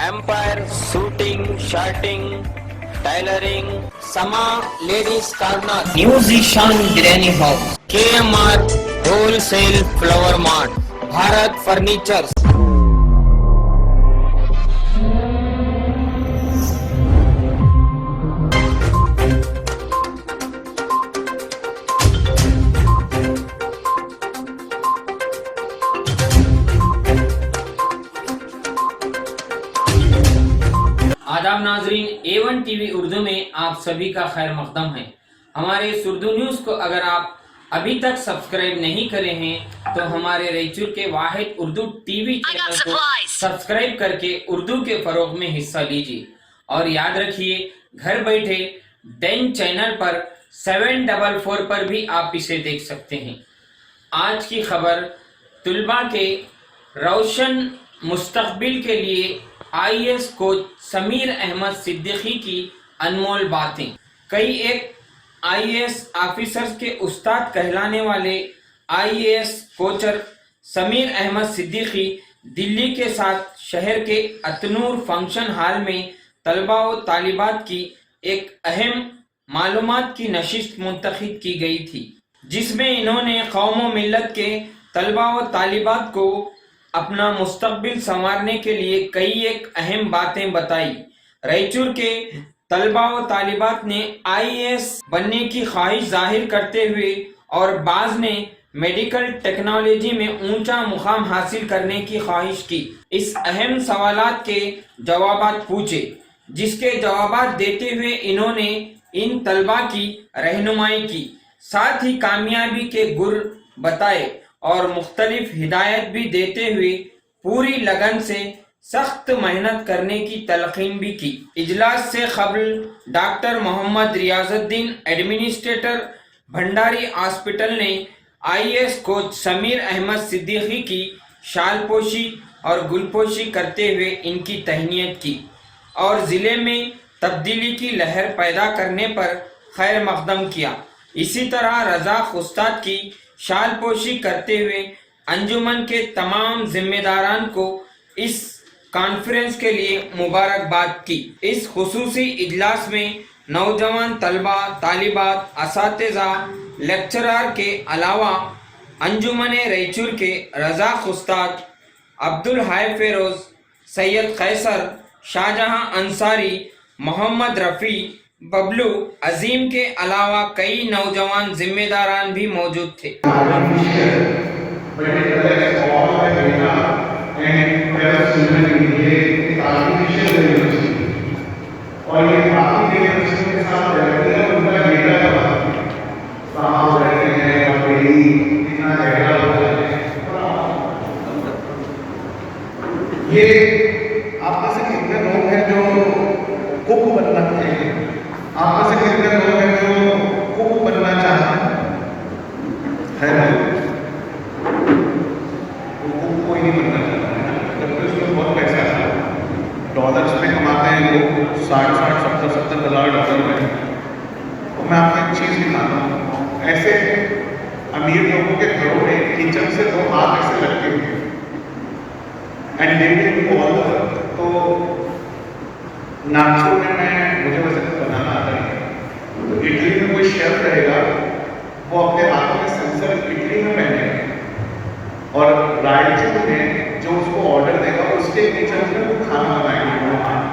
Empire shooting shirting tailoring समा ladies corner new Zeeshan biryani house KMR wholesale flower mart Bharat furniture. आदाब नाजरीन, A1 TV Urdu में आप सभी का खैर मकदम है। हमारे इस उर्दू न्यूज़ को अगर आप अभी तक सब्सक्राइब नहीं करे हैं तो हमारे रायचूर के वाहिद उर्दू टीवी चैनल को सब्सक्राइब करके उर्दू के फरोग में हिस्सा लीजिए। और याद रखिए, घर बैठे डेन चैनल पर 744 पर भी आप इसे देख सकते हैं। आज की खबर, तुलबा के रोशन मुस्तकबिल के लिए IAS कोच समीर अहमद सिद्दीकी की अनमोल बातें। कई एक IAS ऑफिसर्स के उस्ताद कहलाने वाले IAS कोचर समीर अहमद सिद्दीकी दिल्ली के साथ शहर के अतनूर फंक्शन हॉल में तलबा व तालिबात की एक अहम मालूमात की नशिस्त मुंतखब की गई थी, जिसमें इन्होंने कौम व मिल्लत के तलबा व तालिबात को अपना मुस्तकबिल संवारने के लिए कई एक अहम बातें बताई। रायचूर के तलबा व तालिबात ने IAS बनने की ख्वाहिश जाहिर करते हुए और बाज़ ने मेडिकल टेक्नोलॉजी में ऊंचा मुकाम हासिल करने की ख्वाहिश की। इस अहम सवालात के जवाबात पूछे, जिसके जवाबात देते हुए इन्होंने इन तलबा की रहनुमाई की, साथ ही कामयाबी के गुर बताए और मुख्तलिफ हिदायत भी देते हुए पूरी लगन से सख्त मेहनत करने की तलकीन भी की। इजलास से कबल doctor Mohammad Riyazuddin administrator Bhandari hospital ने IAS कोच समीर अहमद सिद्दीकी की शालपोशी और गुलपोशी करते हुए इनकी तहनीत की और ज़िले में तब्दीली की लहर पैदा करने पर खैर मकदम किया। इसी तरह रज़ाक उस्ताद की शालपोशी करते हुए अंजुमन के तमाम जिम्मेदारान को इस कॉन्फ्रेंस के लिए मुबारकबाद की। इस खुसूसी इजलास में नौजवान तलबा तालिबात असातिज़ा लेक्चरार के अलावा अंजुमन रायचूर के रज़ाक उस्ताद अब्दुल हाय फेरोज, सैयद कैसर, शाहजहां अंसारी, मोहम्मद रफ़ी, बबलू, अजीम के अलावा कई नौजवान जिम्मेदारान भी मौजूद थे। ये आप में से कितने लोग हैं जो कुक बनना चाहते हैं? आप में से कितने लोग हैं जो कुक बनना चाहते हैं? वो कुक कोई नहीं बनना चाहता है, जबकि उसमें बहुत पैसा है। डॉलर्स में कमाते हैं लोग 60-60, 70-70 हज़ार डॉलर में। तो मैं आपको एक चीज़ दिखाता हूँ, ऐसे अमीर लोगों के घरों में किचन से 2 हाथ ऐसे लगते हैं and they will do all the work. तो नागपुर में मुझे वैसे बनाना आता है, तो इटली में कोई शेफ रहेगा, वो अपने हाथों में सेंसर इटली में पहनेगा और रायचूर में जो उसको ऑर्डर देगा उसके किचन में वो खाना बनाएंगे।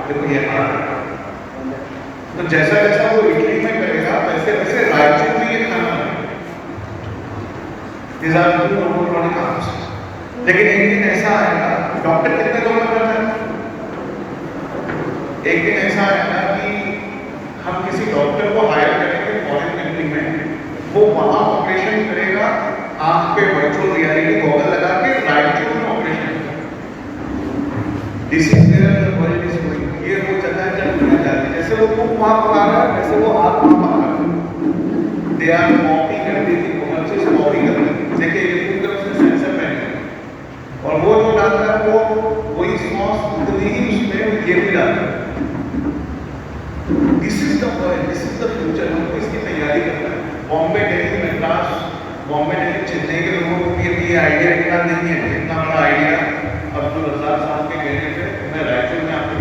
देखो ये हाथ, तो जैसा जैसा वो इटली में करेगा वैसे वैसे रायचूर में ये खाना बनाएगा। लेकिन एक दिन ऐसा आएगा, डॉक्टर कितने लोग बनना चाहते हैं? एक दिन ऐसा आएगा कि हम किसी डॉक्टर को हायर करेंगे फॉरेन कंट्री में, वो वहाँ ऑपरेशन करेगा, आंख पे वर्चुअल रियलिटी गॉगल लगा के रायचूर में ऑपरेशन करेगा। This is where the world is going. ये वो जगह है जहाँ दुनिया जा रही है। जैसे वो कुक वहाँ पका रहा है, वैसे वो आप वहाँ पका रहा है। दे आर कॉपी करती थी, कॉमर्शियल से कॉपी कर रही है। देखिए ये कुक का उसने सेंसर पहने और वो जो डालता है वो वही सॉस उतनी ही उसमें ये भी डालता है। This is the world, this is the future. हमको इसकी तैयारी करना है। बॉम्बे, दिल्ली, मद्रास, बॉम्बे, दिल्ली, चेन्नई के लोगों को ये आइडिया इतना नहीं है, इतना बड़ा आइडिया अब्दुल रज़ाक साहब के कहने पे मैं रायचूर में आपको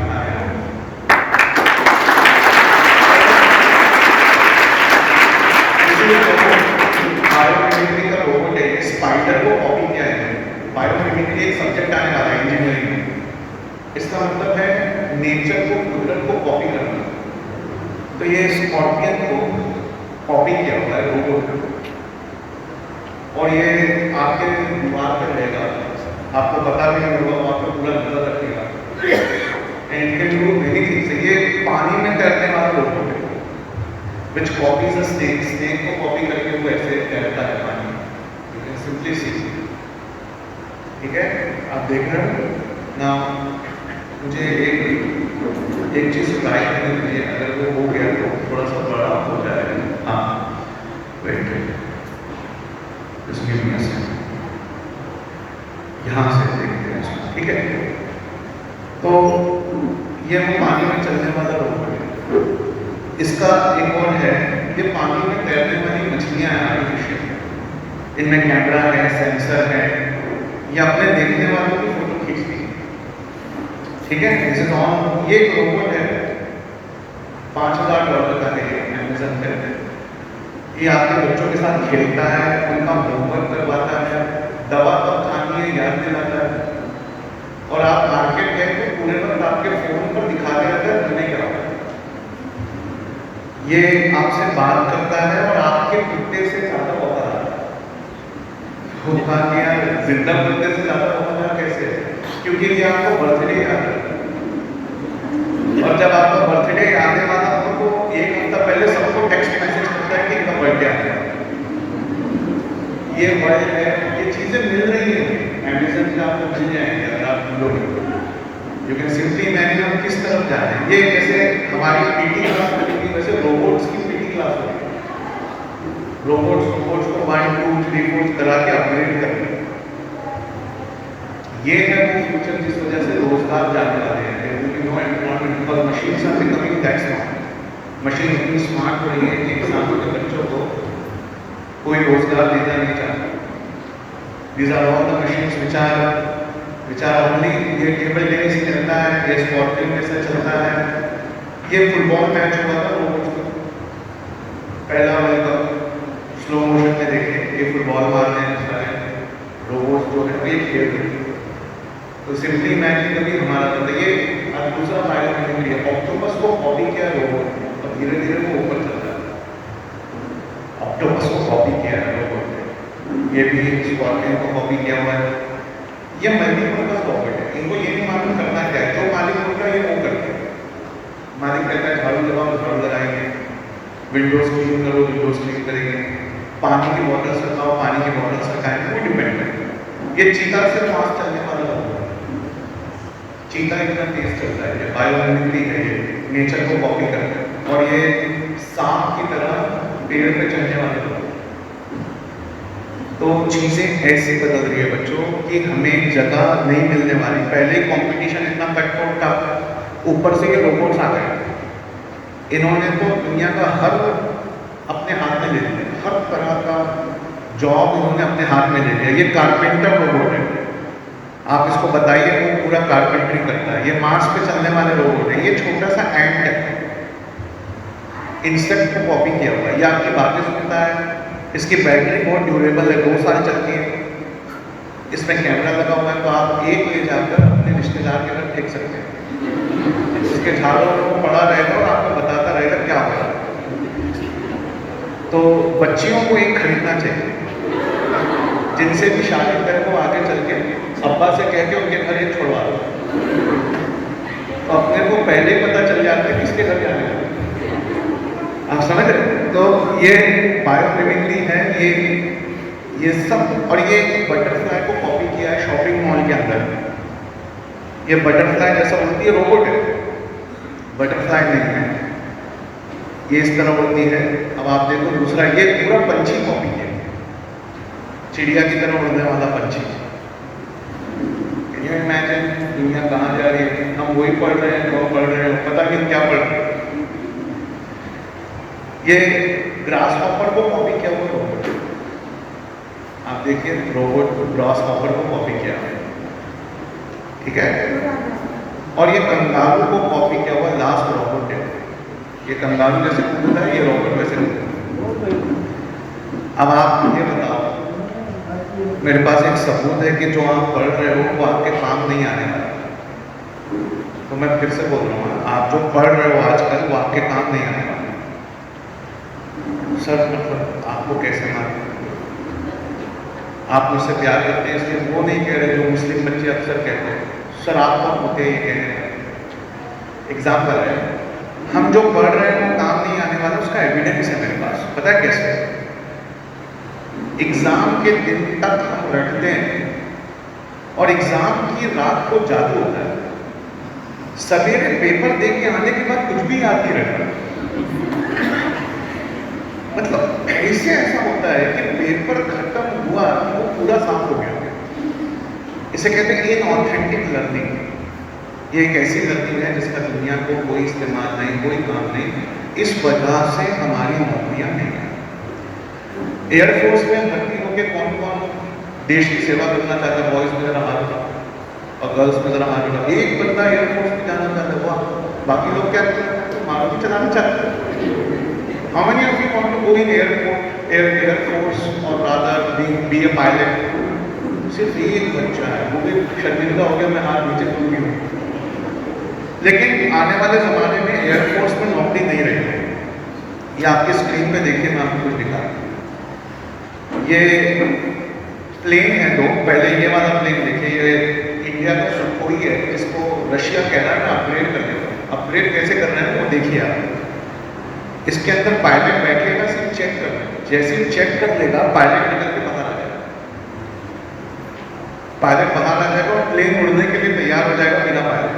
इसका मतलब है नेचर को, कुदरत को कॉपी करना। तो ये स्कॉर्पियन को कॉपी किया हुआ है रोबोट, और ये आपके दिमाग पे रहेगा, आपको पता भी नहीं होगा, वहाँ पे पूरा नजर रखेगा। And can do many things. ये पानी में तैरने वाला रोबोट है, विच कॉपीज अ स्नेक। स्नेक को कॉपी करके वो ऐसे तैरता है पानी में। यू कैन सिंपली सी। ठीक है, आप देख रहे हो ना। मुझे एक चीज़ ट्राई करनी चाहिए, अगर वो हो गया तो थोड़ा सा बड़ा हो जाएगा। हाँ, वेट यहाँ से देखते हैं, ठीक है। तो ये वो पानी में चलने वाला रोबोट है। इसका एक और है, ये पानी में तैरने वाली मछलियाँ हैं आर्टिफिशियल, इनमें कैमरा है, सेंसर है, ये अपने देखने वालों की फोटो खींचती है। ठीक है, दिस इज ऑन। ये एक रोबोट है, $5000 का है, अमेज़न पे। ये आपके बच्चों के साथ खेलता है, उनका होमवर्क करवाता है, दवा कब खानी है याद दिलाता है, और आप मार्केट गए तो पूरे वक्त आपके फोन पर दिखा रहता है नहीं क्या। ये आपसे बात करता है और आपके कुत्ते से ज्यादा वफादार है। जिंदा कुत्ते से ज्यादा वफादार कैसे? क्योंकि ये आपको बर्थडे याद है, और जब आपका बर्थडे आने वाला हो तो एक हफ्ता पहले सबको टेक्स्ट मैसेज करता है कि इनका बर्थडे आ गया। ये वर्ल्ड है, ये चीजें मिल रही हैं अमेज़न पे, आपको मिल जाएंगे अगर आप लोग। यू कैन सिंपली इमेजिन हम किस तरफ जा रहे हैं। ये जैसे हमारी पीटी क्लास होगी, वैसे रोबोट्स की पीटी क्लास होगी। रोबोट्स को 1 2 3 4 करा के अपग्रेड करना। ये है वो फ्यूचर जिस वजह से रोजगार जाने वाले हैं। No employment, because machines are becoming that smart. Machine इतनी स्मार्ट हो रही है कि इंसानों के बच्चों को कोई रोजगार देना नहीं चाहता। These are all the machines which are only, ये टेबल टेनिस खेलता है, ये स्कॉर्पियन में से चलता है। ये फुटबॉल मैच हुआ था रोबोट्स का, पहला वर्ल्ड कप स्लो मोशन में देखे। ये फुटबॉल मारने हैं सारे रोबोट्स जो है ये खेल रहे हैं। तो सिंपली इमेजिन कभी हमारा तो ये दूसरा फायदा मैंने लिया, ऑक्टोपस को कॉपी किया रोबोट ने, और धीरे धीरे वो ऊपर चल रहा है। ऑक्टोपस को कॉपी किया है रोबोट ने, ये भी स्कॉर्पियन को कॉपी किया हुआ है। ये मल्टीपर्पज रोबोट है, इनको ये नहीं मालूम करना क्या है, जो मालिक होता है ये वो करते हैं। मालिक कहता है झाड़ू लगाओ, झाड़ू लगाएंगे, विंडोज क्लीन करो, विंडोज क्लीन करेंगे, पानी की बॉटल्स रखाओ, पानी की बॉटल्स रखाएंगे, वो डिपेंड है। ये चीता से फास्ट चलने वाला रोबोट है। चीता इतना तेज चलता है, ये बायोमिमिक्री है, ये नेचर को कॉपी करता है, और ये सांप की तरह पेड़ पे चढ़ने वाले लोग। तो चीजें ऐसे बदल रही है बच्चों कि हमें जगह नहीं मिलने वाली। पहले कंपटीशन इतना कटथ्रोट था, ऊपर से ये रोबोट्स आ गए, इन्होंने तो दुनिया का हर अपने हाथ में ले लिया, हर तरह का जॉब इन्होंने अपने हाथ में ले लिया। ये कारपेंटर रोबोट है, आप इसको बताइए वो पूरा कारपेंटरी करता है। ये मार्स पे चलने वाले रोबोट है। ये छोटा सा एंट है, इंसेक्ट को कॉपी किया हुआ है, ये आपकी बातें सुनता है। इसकी बैटरी बहुत ड्यूरेबल है, 2 साल चलती है। इसमें कैमरा लगा हुआ है, तो आप एक ले जाकर अपने रिश्तेदार के घर फेंक सकते हैं। इसके झाड़ों को पड़ा रहेगा और आपको बताता रहेगा क्या हो रहा है। तो बच्चियों को एक खरीदना चाहिए, जिनसे भी शादी करें वो आगे चल के अब्बा से कह के उनके घर एक छुड़वा दो, तो अपने को पहले ही पता चल जाता है किसके घर जाने का। आप समझ रहे? तो ये बायोमिमिक्री है, ये सब। और ये बटरफ्लाई को कॉपी किया है शॉपिंग मॉल के अंदर। ये बटरफ्लाई जैसा उड़ती है, रोबोट है, बटरफ्लाई नहीं है, ये इस तरह उड़ती है। अब आप देखो दूसरा, ये पूरा पंछी कॉपी है, चिड़िया की तरह उड़ने वाला पंछी। कैन यू इमेजिन दुनिया कहाँ जा रही है? हम वही पढ़ रहे हैं, वो पढ़ रहे हैं, पता नहीं क्या पढ़ रहे हैं। ये ग्रास हॉपर को कॉपी किया हुआ रोबोट, आप देखिए रोबोट ग्रास हॉपर को कॉपी किया है, ठीक है। और ये कंगारू को कॉपी किया हुआ लास्ट रोबोट है। ये कंगारू जैसे कूदता है, ये रोबोट वैसे कूदता है। अब आप ये बताओ, मेरे पास एक सबूत है कि जो आप पढ़ रहे हो वो आपके काम नहीं आने वाला। तो मैं फिर से बोल रहा हूँ, आप जो पढ़ रहे हो आजकल वो आपके काम नहीं आने वाले। सर मतलब आपको कैसे मालूम? आप मुझसे प्यार करते हैं इसलिए वो नहीं कह रहे जो मुस्लिम बच्चे अक्सर कहते हैं, सर आप कौन होते हैं ये कहने का। एग्जाम्पल है, हम जो पढ़ रहे हैं वो काम नहीं आने वाला, उसका एविडेंस है मेरे पास। पता है कैसे? एग्जाम के दिन तक हम रटते हैं और एग्जाम की रात को जादू होता है। सवेरे पेपर दे के आने के बाद कुछ भी याद नहीं रहता। मतलब ऐसे ऐसा होता है कि पेपर खत्म हुआ कि वो पूरा साफ हो गया। इसे कहते हैं इनऑथेंटिक लर्निंग। ये एक ऐसी लर्निंग है जिसका दुनिया को कोई इस्तेमाल नहीं, कोई काम नहीं। इस वजह से हमारी नौकरियां नहीं है। एयरफोर्स में भर्ती होकर कौन कौन देश की सेवा करना चाहता है? बॉयज में जरा हाथ उठाओ और गर्ल्स में जरा हाथ उठाओ। एक बंदा एयरफोर्स में जाना चाहता है, वाह। बाकी लोग क्या करते हैं? तो मारुति चलाना चाहते हैं। How many of you want to go in Air Force or rather be a pilot? सिर्फ एक बच्चा है, वो भी शर्मिंदा हो गया, मैं हाथ नीचे टूट गया। लेकिन आने वाले ज़माने में एयरफोर्स में नौकरी नहीं रहेगी। ये आपकी स्क्रीन पे देखिए, मैं आपको कुछ दिखा रहा हूँ। ये प्लेन है दो। पहले ये वाला प्लेन देखिए, ये इंडिया का सुखोई है, इसको रशिया कह रहा है मैं अपग्रेड कर देगा। अपग्रेड कैसे करना है वो देखिए आप। इसके अंदर पायलट बैठेगा, सिर्फ चेक करना है। जैसे ही चेक कर लेगा, पायलट निकल के बाहर आ जाएगा। पायलट बाहर आ जाएगा और प्लेन उड़ने के लिए तैयार हो जाएगा बिना पायलट।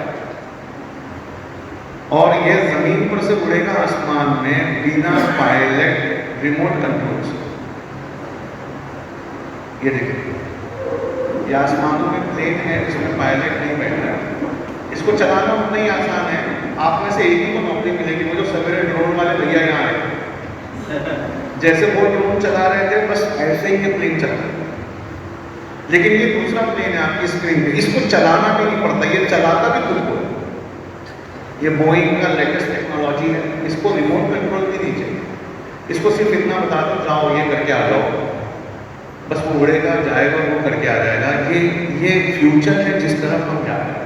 और ये जमीन पर से उड़ेगा आसमान में बिना पायलट, रिमोट कंट्रोल से। ये देखिए, ये आसमानों में प्लेन है जिसमें पायलट नहीं बैठ रहा है। इसको चलाना उतना ही आसान है। आप में से एक ही को नौकरी मिलेगी, वो जो सवेरे ड्रोन वाले भैया यहाँ आए। जैसे वो ड्रोन चला रहे थे, बस ऐसे ही ये प्लेन चल रहा है। लेकिन ये दूसरा प्लेन है आपकी स्क्रीन पे, इसको चलाना भी नहीं पड़ता, ये चलाता भी खुद को। ये बोइंग का लेटेस्ट टेक्नोलॉजी है, इसको रिमोट कंट्रोल भी नहीं चाहिए। इसको सिर्फ इतना बता दो, जाओ ये करके आ जाओ, बस वो उड़ेगा, जाएगा, वो करके आ जाएगा। ये फ्यूचर है जिस तरफ हम जा रहे हैं।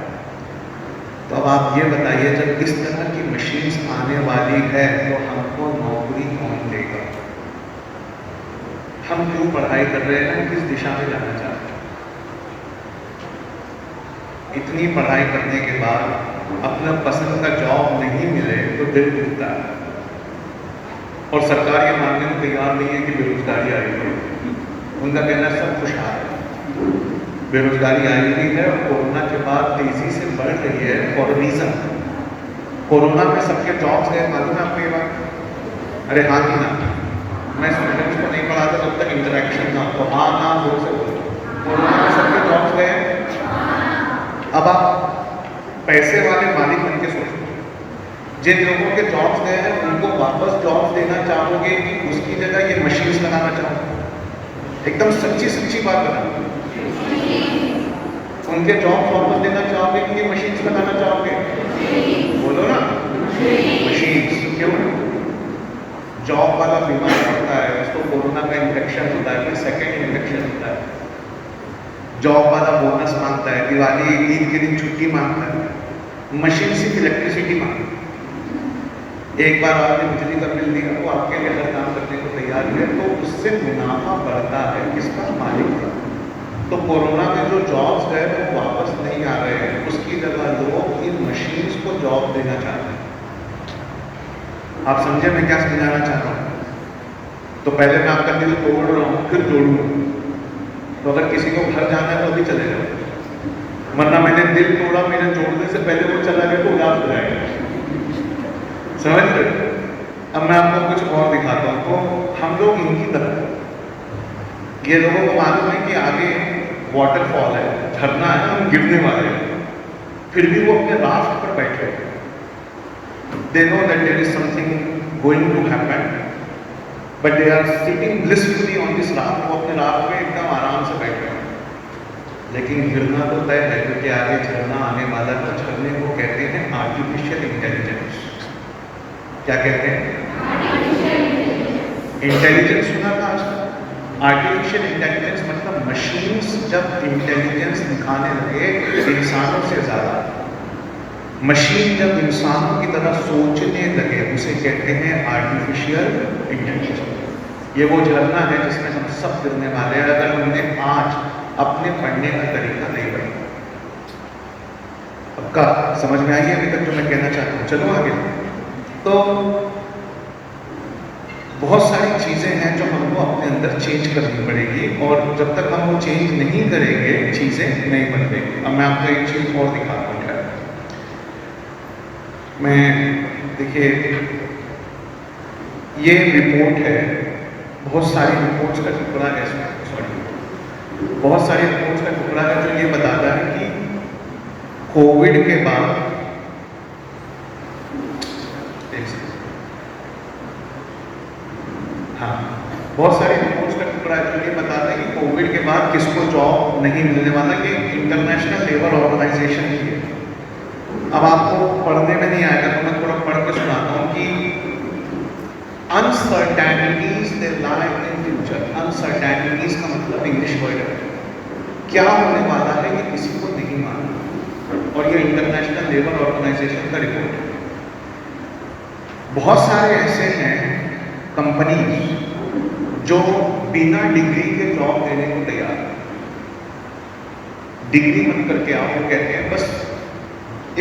तो अब आप ये बताइए, जब इस तरह की मशीन्स आने वाली है तो हमको नौकरी कौन देगा? हम क्यों पढ़ाई कर रहे हैं? किस दिशा में जाना चाहते हैं? इतनी पढ़ाई करने के बाद अपना पसंद का जॉब नहीं मिले तो दिल टूटता है। और सरकार ये मानने को तैयार नहीं है कि बेरोजगारी आई है। उनका कहना सब खुशहाल है। बेरोजगारी आई हुई है और कोरोना के बाद तेजी से बढ़ रही है फॉर रीजन। कोरोना में सबके जॉब्स गए, मालूम है आपको ये बात? अरे हाँ कि ना? मैं स्टूडेंट्स को नहीं पढ़ाता जब तक इंटरेक्शन ना हो, तो हाँ ना जोर से बोलो। कोरोना में सबके जॉब्स गए। अब आप पैसे वाले मालिक बन के सोचो, जिन लोगों के जॉब्स गए हैं उनको वापस जॉब्स देना चाहोगे कि उसकी जगह ये मशीन्स लगाना चाहोगे? एकदम सच्ची सच्ची बात बताओ। उनके जॉब वापस देना चाहोगे कि ये मशीन्स लगाना चाहोगे? बोलो ना, मशीन्स। क्यों? जॉब वाला बीमार पड़ता है, उसको कोरोना का इन्फेक्शन होता है, फिर सेकेंड इन्फेक्शन होता है। जॉब वाला बोनस मांगता है, दिवाली ईद के दिन छुट्टी मांगता है। मशीन सिर्फ इलेक्ट्रिसिटी मांगती है। एक बार आपने बिजली का बिल दिया, वो आपके लिए हर काम करने को तैयार है, तो उससे मुनाफा बढ़ता है किसका? मालिक का। तो कोरोना में जो जॉब्स गए वो वापस नहीं आ रहे हैं, उसकी जगह लोग इन मशीन्स को जॉब देना चाहते हैं। आप समझे मैं क्या समझाना चाह रहा हूँ? तो पहले मैं आपका दिल तोड़ रहा हूँ, फिर तोड़ूंगा। तो अगर किसी को घर जाना है तो अभी चले जाओ, वरना मैंने दिल तोड़ा, मेरे जोड़ने से पहले वो चला गया तो उदास हो जाएगा। समझ रहे? अब मैं आपको कुछ और दिखाता हूँ। तो हम लोग इनकी तरह, ये लोगों को मालूम है कि आगे वाटरफॉल है, झरना है, हम गिरने वाले हैं, फिर भी वो अपने राफ्ट पर बैठे हैं। They know that there is something going to happen, but they are sitting blissfully on this raft. वो अपने राफ्ट में एकदम आराम से बैठे हैं। लेकिन गिरना तो तय है, क्योंकि आगे झरना आने वाला है। झरने को कहते हैं आर्टिफिशियल इंटेलिजेंस। क्या कहते हैं? इंटेलिजेंस सुना था आज? आर्टिफिशियल इंटेलिजेंस मतलब मशीन्स जब इंटेलिजेंस दिखाने लगे इंसानों से ज़्यादा, मशीन जब इंसानों की तरह सोचने लगे उसे कहते हैं आर्टिफिशियल इंटेलिजेंस। ये वो झरना है जिसमें हम सब गिरने वाले हैं अगर हमने आज अपने पढ़ने का तरीका नहीं बदला। आपका समझ में आई है अभी तक जो मैं कहना चाहता हूँ? चलो आगे। तो बहुत सारी चीज़ें हैं जो हमको अपने अंदर चेंज करनी पड़ेगी और जब तक हम वो चेंज नहीं करेंगे चीज़ें नहीं बदलेंगी। अब मैं आपको एक चीज़ और दिखाता हूँ। मैं देखिए ये रिपोर्ट है, बहुत सारी रिपोर्ट्स का टुकड़ा है इसमें, सॉरी बहुत सारी रिपोर्ट्स का टुकड़ा है जो ये बताता है कि कोविड के बाद हाँ बहुत सारी रिपोर्ट्स का टुकड़ा है जो ये बताता है कि कोविड के बाद किसको जॉब नहीं मिलने वाला। कि इंटरनेशनल लेबर ऑर्गेनाइजेशन की है। अब आपको पढ़ने में नहीं आएगा तो मैं थोड़ा पढ़ के सुनाता हूँ कि uncertainties they lie in future. Uncertainties का मतलब इंग्लिश वर्ड है, क्या होने वाला है ये किसी को नहीं मालूम और ये इंटरनेशनल लेबर ऑर्गेनाइजेशन का रिपोर्ट है। बहुत सारे ऐसे हैं कंपनी जो बिना डिग्री के जॉब देने को तैयार है। डिग्री मत करके आओ, वो कहते हैं बस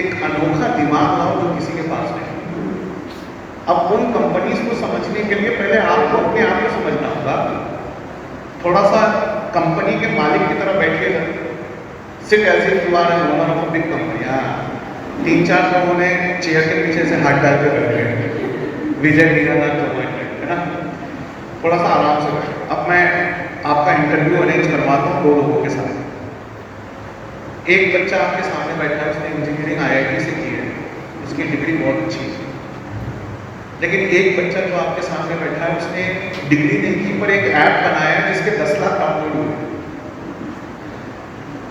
एक अनोखा दिमाग लाओ जो किसी के पास नहीं। अब उन कंपनीज को समझने के लिए पहले आपको अपने आप को समझना होगा। थोड़ा सा कंपनी के मालिक की तरह बैठिएगा। Sit as if you are an owner of a big company. 3-4 लोगों ने चेयर के पीछे से हाथ डाल के रख लिया, विजय वीरानाथ चौहान है ना। थोड़ा सा आराम से बैठो। अब मैं आपका इंटरव्यू अरेंज करवाता हूँ 2 लोगों के साथ। एक बच्चा आपके सामने बैठा है, उसने इंजीनियरिंग IIT से की है, उसकी डिग्री बहुत अच्छी है। लेकिन एक बच्चा जो आपके सामने बैठा है उसने डिग्री नहीं की पर एक ऐप बनाया है जिसके 10 लाख डाउनलोड हुए।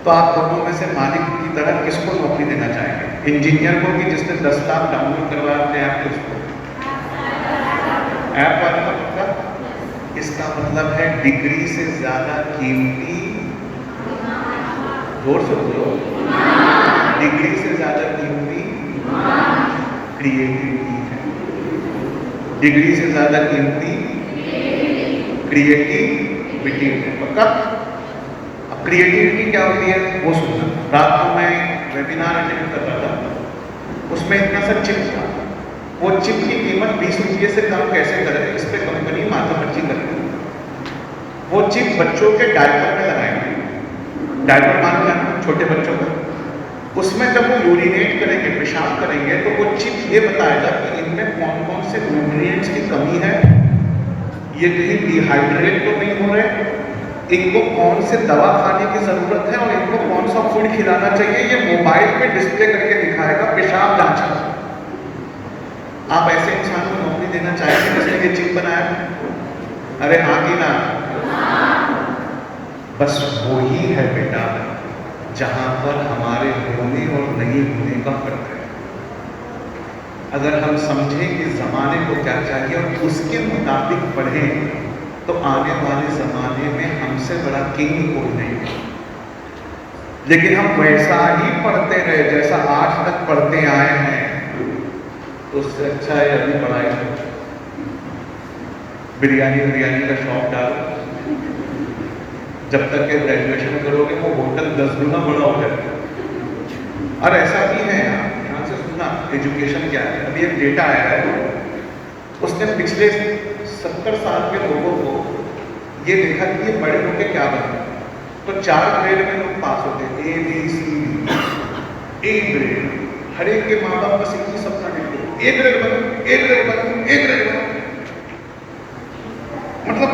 तो आप दोनों में से मालिक की तरह किसको नौकरी देना चाहेंगे? इंजीनियर को कि जिसने 10 लाख डाउनलोड करवाया अपने ऐप को? उसको ऐप वाले का मतलब इसका मतलब है डिग्री से ज्यादा कीमती, जोर से बोलो, डिग्री से ज्यादा कीमती क्रिएटिविटी है। डिग्री से ज्यादा कीमती क्रिएटिविटी है। पक्का? अब क्रिएटिविटी क्या होती है वो सुनना। रात को मैं वेबिनार अटेंड कर रहा था, उसमें इतना सा चिप था। वो चिप की कीमत 20 रुपये से कम कैसे करें, इस पर कंपनी माथापच्ची करती है। वो चिप बच्चों के डायपर में लगाएंगे। डायपर मान लें छोटे बच्चों का, उसमें जब वो यूरिनेट करेंगे, पेशाब करेंगे, तो वो चिप ये बताएगा कि इनमें कौन कौन से न्यूट्रिएंट्स की कमी है, ये कहीं डिहाइड्रेट तो नहीं हो रहे, इनको कौन से दवा खाने की जरूरत है और इनको कौन सा फूड खिलाना चाहिए। ये मोबाइल पे डिस्प्ले करके दिखाएगा, पेशाब जांच। आप ऐसे इंसान को नौकरी देना चाहेंगे जिसने ये चिप बनाया? अरे हाँ कि ना? बस वही है बेटा जहां पर हमारे होने और नहीं होने का फर्क है। अगर हम समझें कि ज़माने को क्या चाहिए और उसके मुताबिक पढ़ें तो आने वाले ज़माने में हमसे बड़ा किंग कोई नहीं। लेकिन हम वैसा ही पढ़ते रहे जैसा आज तक पढ़ते आए हैं, तो उससे अच्छा है अभी पढ़ाई बिरयानी का शौक डालो। जब तक के ग्रेजुएशन करोगे वो होटल 10 गुना बड़ा हो जाएगा। और ऐसा भी है, ध्यान से सुनना, एजुकेशन क्या है। अभी एक डेटा आया है, उसने पिछले 70 साल के लोगों को ये देखा कि ये बड़े होकर क्या बने। तो 4 ग्रेड में लोग पास होते हैं, A B C D। 1 grade, हर एक के माँ बाप बस एक ही सपना देखते, A ग्रेड बनो, A ग्रेड बनो, A ग्रेड बनो। मतलब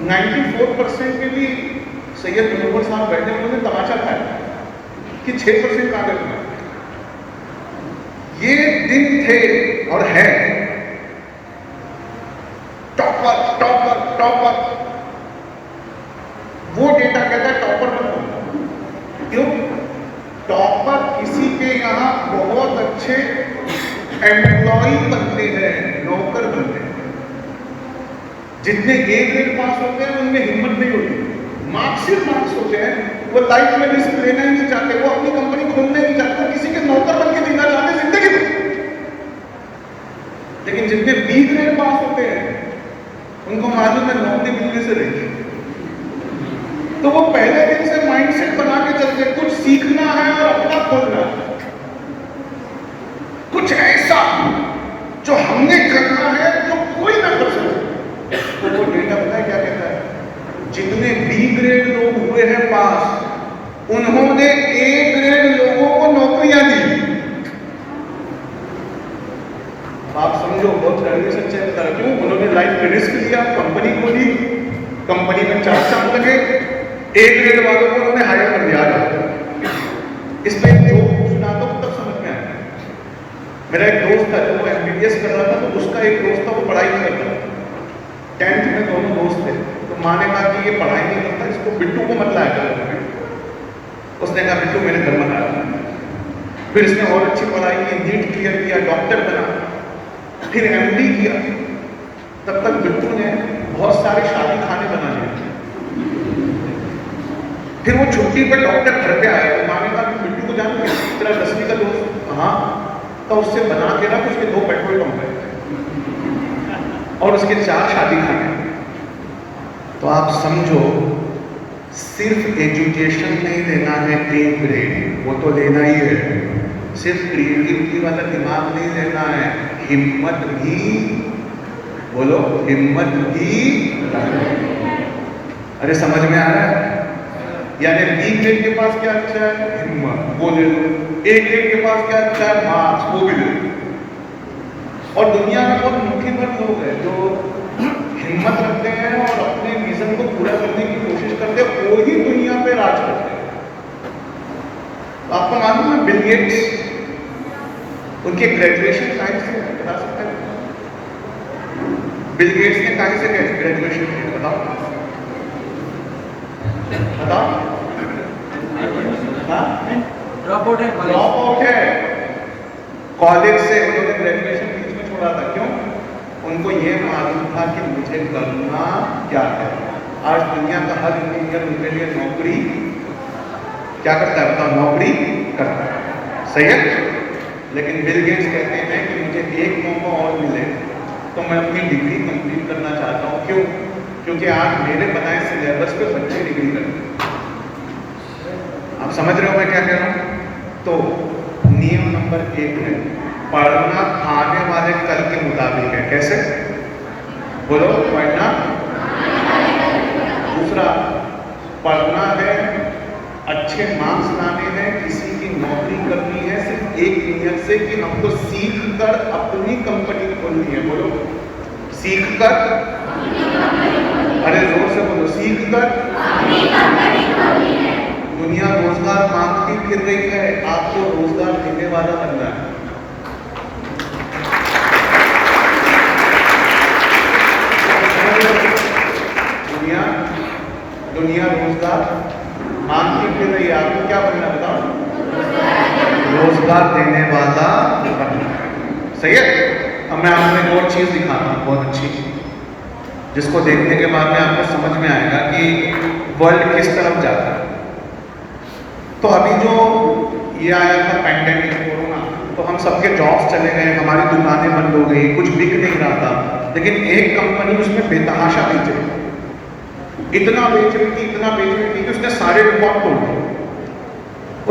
94% के भी सैयद मुनव्वर साहब बैठे, उन्होंने तमाशा खाया कि 6% कहाँ गए। ये दिन थे और है टॉपर टॉपर टॉपर। वो डेटा कहता है टॉपर बनो। क्यों? टॉपर किसी के यहाँ बहुत अच्छे एम्प्लॉय बनते हैं, नौकर बनते हैं। जितने A ग्रेड पास होते हैं उनमें हिम्मत नहीं होती, सिर्फ मार्क्स होते हैं। वो लाइफ में रिस्क लेना ही नहीं चाहते, वो अपनी कंपनी को ढूंढना नहीं चाहते, किसी के नौकर बन के जीना चाहते, जिंदगी जितने बी ग्रेड पास होते हैं उनको मालूम है नौकरी मिलने से रही, तो वो पहले दिन से माइंडसेट बना के चलते कुछ सीखना है और अपना खोलना है, कुछ ऐसा जो हमने करना है जो कोई ना कर सके। तो वो डेटा पता है क्या कहता है, जितने बी ग्रेड लोग हुए हैं पास उन्होंने ए ग्रेड लोगों को नौकरियां दी। आप समझो बहुत कड़वे सच्चे बता रहे, क्यों? उन्होंने लाइफ रिस्क लिया, कंपनी खोली, कंपनी में 4 साल लगे, ए ग्रेड वालों को उन्होंने हायर कर दिया। इस पे जो सुना तो तब समझ में आया। मेरा एक दोस्त था जो वो MBBS कर रहा था, तो उसका एक दोस्त था वो पढ़ाई नहीं करता, 10th में दोनों दोस्त थे। तो माँ ने कहा कि ये पढ़ाई नहीं करता, इसको बिट्टू को मत लाया करो घर में। उसने कहा बिट्टू मेरे घर मत आया। फिर इसने और अच्छी पढ़ाई की, नीट क्लियर किया, डॉक्टर बना, फिर MD किया। तब तक बिट्टू ने बहुत सारे शादी खाने बना लिए। फिर वो छुट्टी पर डॉक्टर घर पे आया तो माँ ने कहा बिट्टू को जानते हैं, तेरा 10वीं का दोस्त? हाँ। तो उससे बना के रख, उसके 2 पेट्रोल पंप है और उसके 4 शादी खाने। तो आप समझो सिर्फ एजुकेशन नहीं लेना है ए ग्रेड, वो तो लेना ही है। सिर्फ क्रिएटिविटी वाला दिमाग नहीं लेना है, हिम्मत भी, बोलो हिम्मत भी। अरे समझ में आ रहा है? यानी बी ग्रेड के पास क्या अच्छा है? हिम्मत, वो ले लो। ए ग्रेड के पास क्या अच्छा है? मार्क्स, वो भी ले लो। और दुनिया में बहुत मुट्ठी भर लोग हैं जो हिम्मत रखते हैं और अपने विजन को पूरा करने की कोशिश करते हैं, वो ही दुनिया पे राज करते हैं। तो आपको मालूम है बिल गेट्स, उनके ग्रेजुएशन कहाँ से बता सकते हैं? बिल गेट्स ने कहाँ से ग्रेजुएशन किया बताओ? बताओ। ड्रॉप आउट है कॉलेज से, उन्होंने ग्रेजुएशन बीच में छोड़ा था। क्यों? उनको ये मालूम था कि मुझे करना क्या है। आज दुनिया का हर इंजीनियर उनके लिए नौकरी क्या करता है बताओ? नौकरी करता है, सही है। लेकिन बिल गेट्स कहते हैं कि मुझे एक मौका और मिले तो मैं अपनी डिग्री कंप्लीट करना चाहता हूँ। क्यों? क्योंकि आज मेरे बनाए सिलेबस पे बच्चे डिग्री करते हैं। आप समझ रहे हो मैं क्या कह रहा हूँ? तो नियम नंबर 1 है पढ़ना आने वाले कल के मुताबिक है। कैसे? बोलो, पढ़ना। दूसरा, पढ़ना है, अच्छे मार्क्स लाने हैं, किसी की नौकरी करनी है, सिर्फ एक नियत से कि हमको सीख कर अपनी कंपनी खोलनी है। बोलो, सीख कर, अरे जोर से बोलो, सीख कर। दुनिया रोजगार मांगती फिर रही है, आपको रोजगार देने वाला बनना है। दुनिया रोजगार मांगती फिर रही है, आपको क्या बनना बताओ? रोजगार देने वाला बनना है, सही है। अब मैं आपको एक और चीज दिखाता हूँ बहुत अच्छी, जिसको देखने के बाद में आपको समझ में आएगा कि वर्ल्ड किस तरफ जाता है। तो अभी जो ये आया था पैंडेमिक कोरोना, तो हम सबके जॉब्स चले गए, हमारी दुकानें बंद हो गई, कुछ बिक नहीं रहा था। लेकिन एक कंपनी उसमें बेतहाशा बेच रही, इतना बेच रही थी कि उसने सारे रिकॉर्ड तोड़ दिए।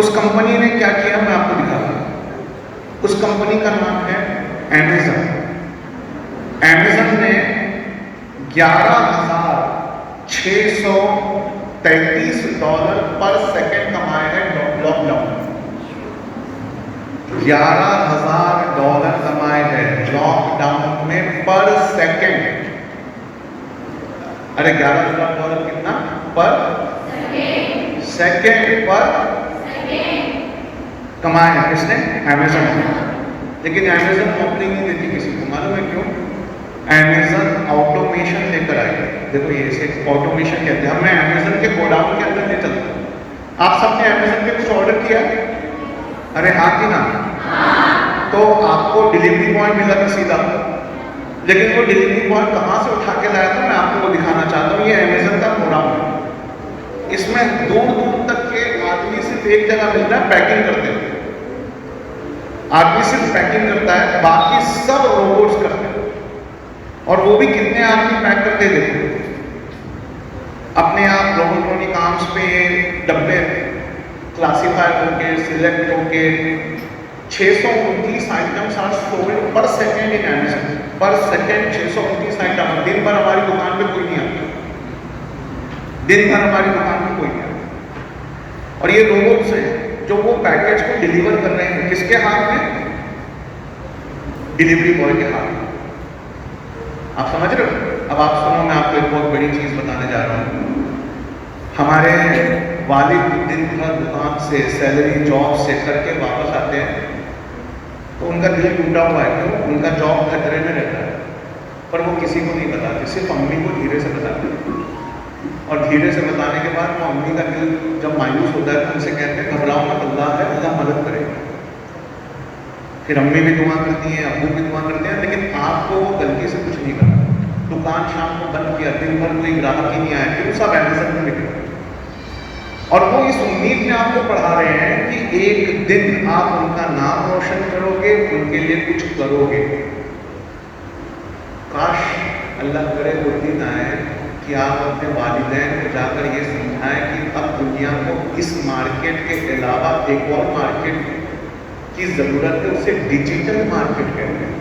उस कंपनी ने क्या किया मैं आपको दिखाता हूँ। उस कंपनी का नाम है अमेज़न। अमेज़न ने $11,633 पर सेकेंड कमाए हैं लॉकडाउन में। $11,000 कमाए हैं लॉकडाउन में पर सेकेंड। अरे $11,000 कितना पर सेकेंड पर कमाए हैं किसने? अमेज़न ने। लेकिन अमेज़न नौकरी नहीं देती किसी को, मालूम है क्यों? अमेज़न ऑटोमेशन लेकर आई। देखो ये इसे ऑटोमेशन कहते हैं। मैं अमेज़न के गोडाउन के अंदर नहीं चलता। आप सबने अमेज़न पे कुछ ऑर्डर किया? अरे हाँ कि ना? तो आपको डिलीवरी बॉय मिला था सीधा, लेकिन वो डिलीवरी बॉय कहाँ से उठा के लाया था मैं आपको वो दिखाना चाहता हूँ। ये अमेज़न का गोडाउन है, इसमें दूर दूर तक के आदमी सिर्फ एक जगह मिलता है, पैकिंग करते हैं। आदमी सिर्फ पैकिंग करता है, बाकी सब रोबोट्स करते हैं। और वो भी कितने आदमी पैक करते देखो, अपने आप रोबोट्रॉनिक आर्म्स पे डब्बे क्लासीफाई होके सिलेक्ट होके 629 आइटम्स आर सोल्ड पर सेकेंड इन एमेजन, पर सेकेंड 629 आइटम। दिन भर हमारी दुकान पे कोई नहीं आता, दिन भर हमारी दुकान पे कोई नहीं आता। और ये रोबोट्स हैं जो वो पैकेज को डिलीवर कर रहे हैं, किसके हाथ में? डिलीवरी बॉय के हाथ में। आप समझ रहे हो? अब आप सुनो, मैं आपको एक बहुत बड़ी चीज बताने जा रहा हूँ। हमारे वालिद दिन भर दुकान से सैलरी जॉब से करके वापस आते हैं तो उनका दिल टूटा हुआ है, क्यों? उनका जॉब खतरे में रहता है, पर वो किसी को नहीं बताते, सिर्फ अम्मी को धीरे से बताते हैं। और धीरे से बताने के बाद वो अम्मी का दिल जब मायूस होता है तो उनसे कहते हैं घबराओ मत, अल्लाह है, अल्लाह मदद करेगा। फिर अम्मी भी दुआ करती हैं, अब्बू भी दुआ करते हैं, लेकिन आपको वो गलती से कुछ नहीं करता। दुकान शाम को बंद किया, दिन भर कोई ग्राहक ही नहीं आया, फिर सब एमेजन में बिक रहा। और वो इस उम्मीद में आपको पढ़ा रहे हैं कि एक दिन आप उनका नाम रोशन करोगे, उनके लिए कुछ करोगे। काश अल्लाह करे वो दिन आए कि आप अपने वालिदैन को जाकर ये समझाएं कि अब दुनिया को इस मार्केट के अलावा एक और मार्केट की जरूरत है, उसे डिजिटल मार्केट कहते हैं।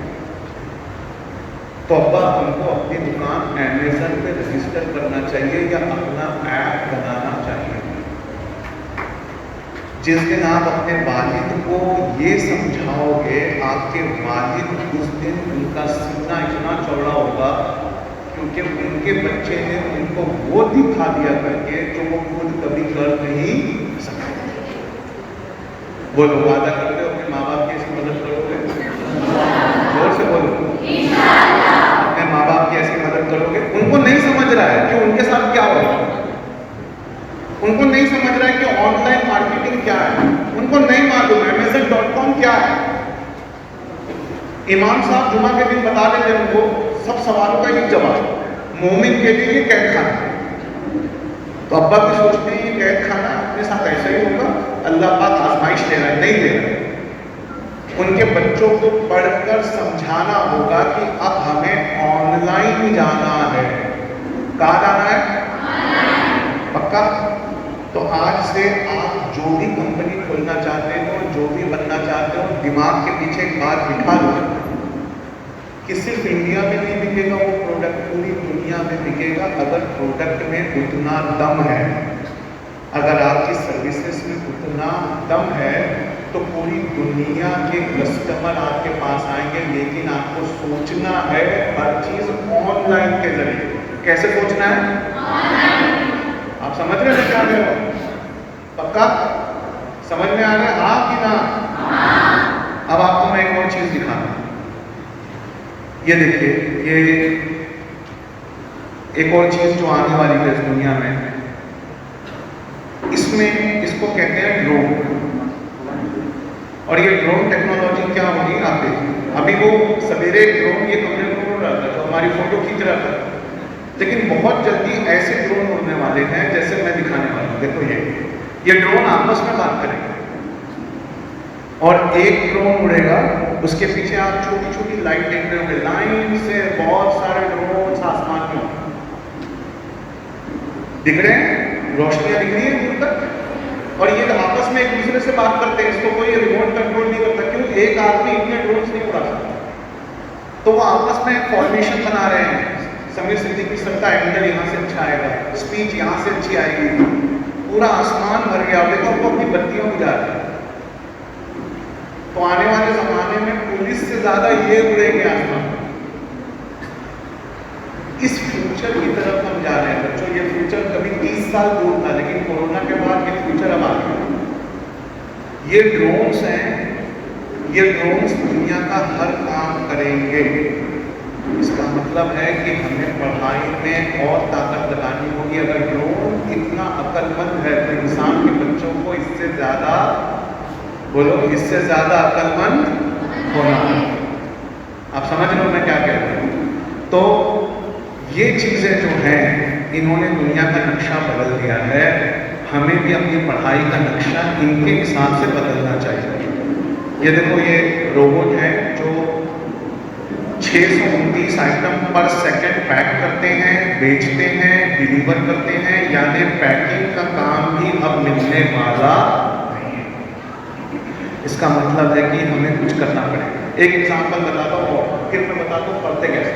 तो अब्बा हमको अपनी दुकान अमेजन पे रजिस्टर करना चाहिए या अपना ऐप बनाना चाहिए। जिस दिन आप अपने वालिद को ये समझाओगे, आपके वालिद उस दिन उनका सीना इतना चौड़ा होगा क्योंकि उनके बच्चे ने उनको वो दिखा दिया करके जो वो खुद कभी कर नहीं सकते। वो लोग वादा करते हो अपने माँ बाप की ऐसी मदद करोगे? जोर से बोलो, अपने माँ बाप की ऐसी मदद करोगे? उनको नहीं समझ रहा है कि उनके साथ क्या हो रहा है, उनको नहीं समझ रहा है कि ऑनलाइन मार्केटिंग क्या है, उनको नहीं मालूम Amazon.com क्या है। इमाम साहब जुमा के दिन बता देते हैं उनको सब सवालों का एक जवाब, मोमिन के लिए ये कैद खाना। तो अब्बा भी सोचते हैं ये कैद खाना अपने साथ ऐसा ही होगा, अल्लाह पाक आजमाइश ले रहा है, नहीं ले रहा है। उनके बच्चों को पढ़कर समझाना होगा कि अब हमें ऑनलाइन जाना है। कहाँ जाना है? पक्का? तो आज से आप जो भी कंपनी खोलना चाहते हो, जो भी बनना चाहते हो, दिमाग के पीछे एक बात बिठा लो कि सिर्फ इंडिया में नहीं बिकेगा वो प्रोडक्ट, पूरी दुनिया में बिकेगा अगर प्रोडक्ट में उतना दम है, अगर आपकी सर्विसेज में उतना दम है तो पूरी दुनिया के कस्टमर आपके पास आएंगे। लेकिन आपको सोचना है हर चीज ऑनलाइन के जरिए। कैसे सोचना है? आप समझ रहे हैं क्या कह रहे हो? पक्का समझ में आ रहा है? हाँ कि ना? अब आपको मैं एक और चीज दिखाना। ये देखिए, ये एक और चीज जो आने वाली है इस दुनिया में, इसमें इसको कहते हैं ड्रोन। और ये ड्रोन टेक्नोलॉजी क्या होगी आप देखिए। अभी वो सवेरे ड्रोन ये कमरे में उड़ रहा था तो हमारी फोटो खींच रहा था, लेकिन बहुत जल्दी ऐसे ड्रोन उड़ने वाले हैं जैसे मैं दिखाने वाला हूँ। देखो ये ड्रोन आपस में बात करेंगे और एक ड्रोन उड़ेगा, उसके पीछे आप छोटी छोटी लाइट देख रहे होंगे, लाइन से बहुत सारे ड्रोन आसमान में दिख रहे हैं, रोशनियां दिख रही है दूर तक, और ये आपस में एक दूसरे से बात करते हैं। इसको कोई रिमोट कंट्रोल नहीं करता, क्यों? एक आदमी इतने ड्रोन नहीं उड़ा सकता। तो वो आपस में फॉर्मेशन बना रहे हैं। समीर सिद्दीकी सर का एंगल यहाँ से अच्छा आएगा, स्पीच यहाँ से अच्छी आएगी, पूरा आसमान भर गया। देखो वो अपनी बत्तियों बुझा रहे हैं। तो आने वाले जमाने में पुलिस से ज्यादा ये उड़ेंगे आसमान। इस फ्यूचर की तरफ हम जा रहे हैं बच्चों। ये फ्यूचर कभी 30 साल दूर था, लेकिन कोरोना के बाद ये फ्यूचर अब आ गया। ये ड्रोन्स हैं, ये ड्रोन्स दुनिया का हर काम करेंगे। इसका मतलब है कि हमें पढ़ाई में और ताकत लगानी होगी। अगर ड्रोन इतना अक्लमंद है तो इंसान के बच्चों को इससे ज्यादा, बोलो, इससे ज्यादा अक्लमंद होना। आप समझ रहे हो मैं क्या कह रहा हूँ? तो ये चीजें जो हैं, इन्होंने दुनिया का नक्शा बदल दिया है। हमें भी अपनी पढ़ाई का नक्शा इनके हिसाब से बदलना चाहिए। ये देखो, ये रोबोट है जो 629 आइटम पर सेकंड पैक करते हैं, बेचते हैं, डिलीवर करते हैं, यानी पैकिंग का काम भी अब मिलने वाला नहीं है। इसका मतलब है कि हमें कुछ करना पड़ेगा। एक एग्जांपल बताता हूँ, फिर मैं बताता हूँ पढ़ते कैसे।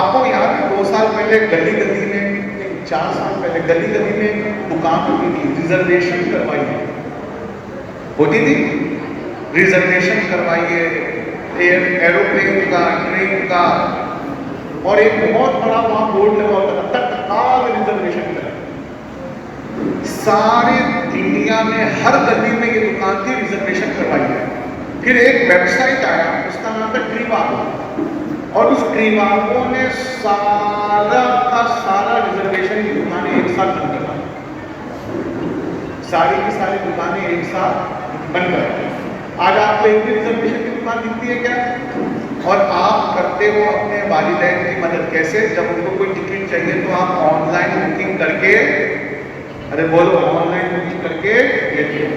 आपको याद है 2 साल पहले गली गली में, 4 साल पहले गली गली में दुकान होती थी, रिजर्वेशन करवाइए होती थी, रिजर्वेशन करवाइए एरोप्लेन का, ट्रेन का, और एक बहुत बड़ा वहां बोर्ड लगा होता था, तत्काल रिजर्वेशन करें। सारे इंडिया में हर गली में ये दुकान थी, रिजर्वेशन करवाइए। फिर एक वेबसाइट आया, उसका नाम था ट्रीवागो, और उस ट्रीवागो ने सारा का सारा रिजर्वेशन की दुकानें एक साथ बंद करवा दी। सारी की सारी दुकानें एक साथ बंद कर दी। आज आपको एक भी रिजर्वेशन की दुकान दिखती है क्या? और आप करते हो अपने वालिदैन की मदद कैसे? जब उनको कोई टिकट चाहिए तो आप ऑनलाइन बुकिंग करके, अरे बोलो, ऑनलाइन बुकिंग करके लेते हो।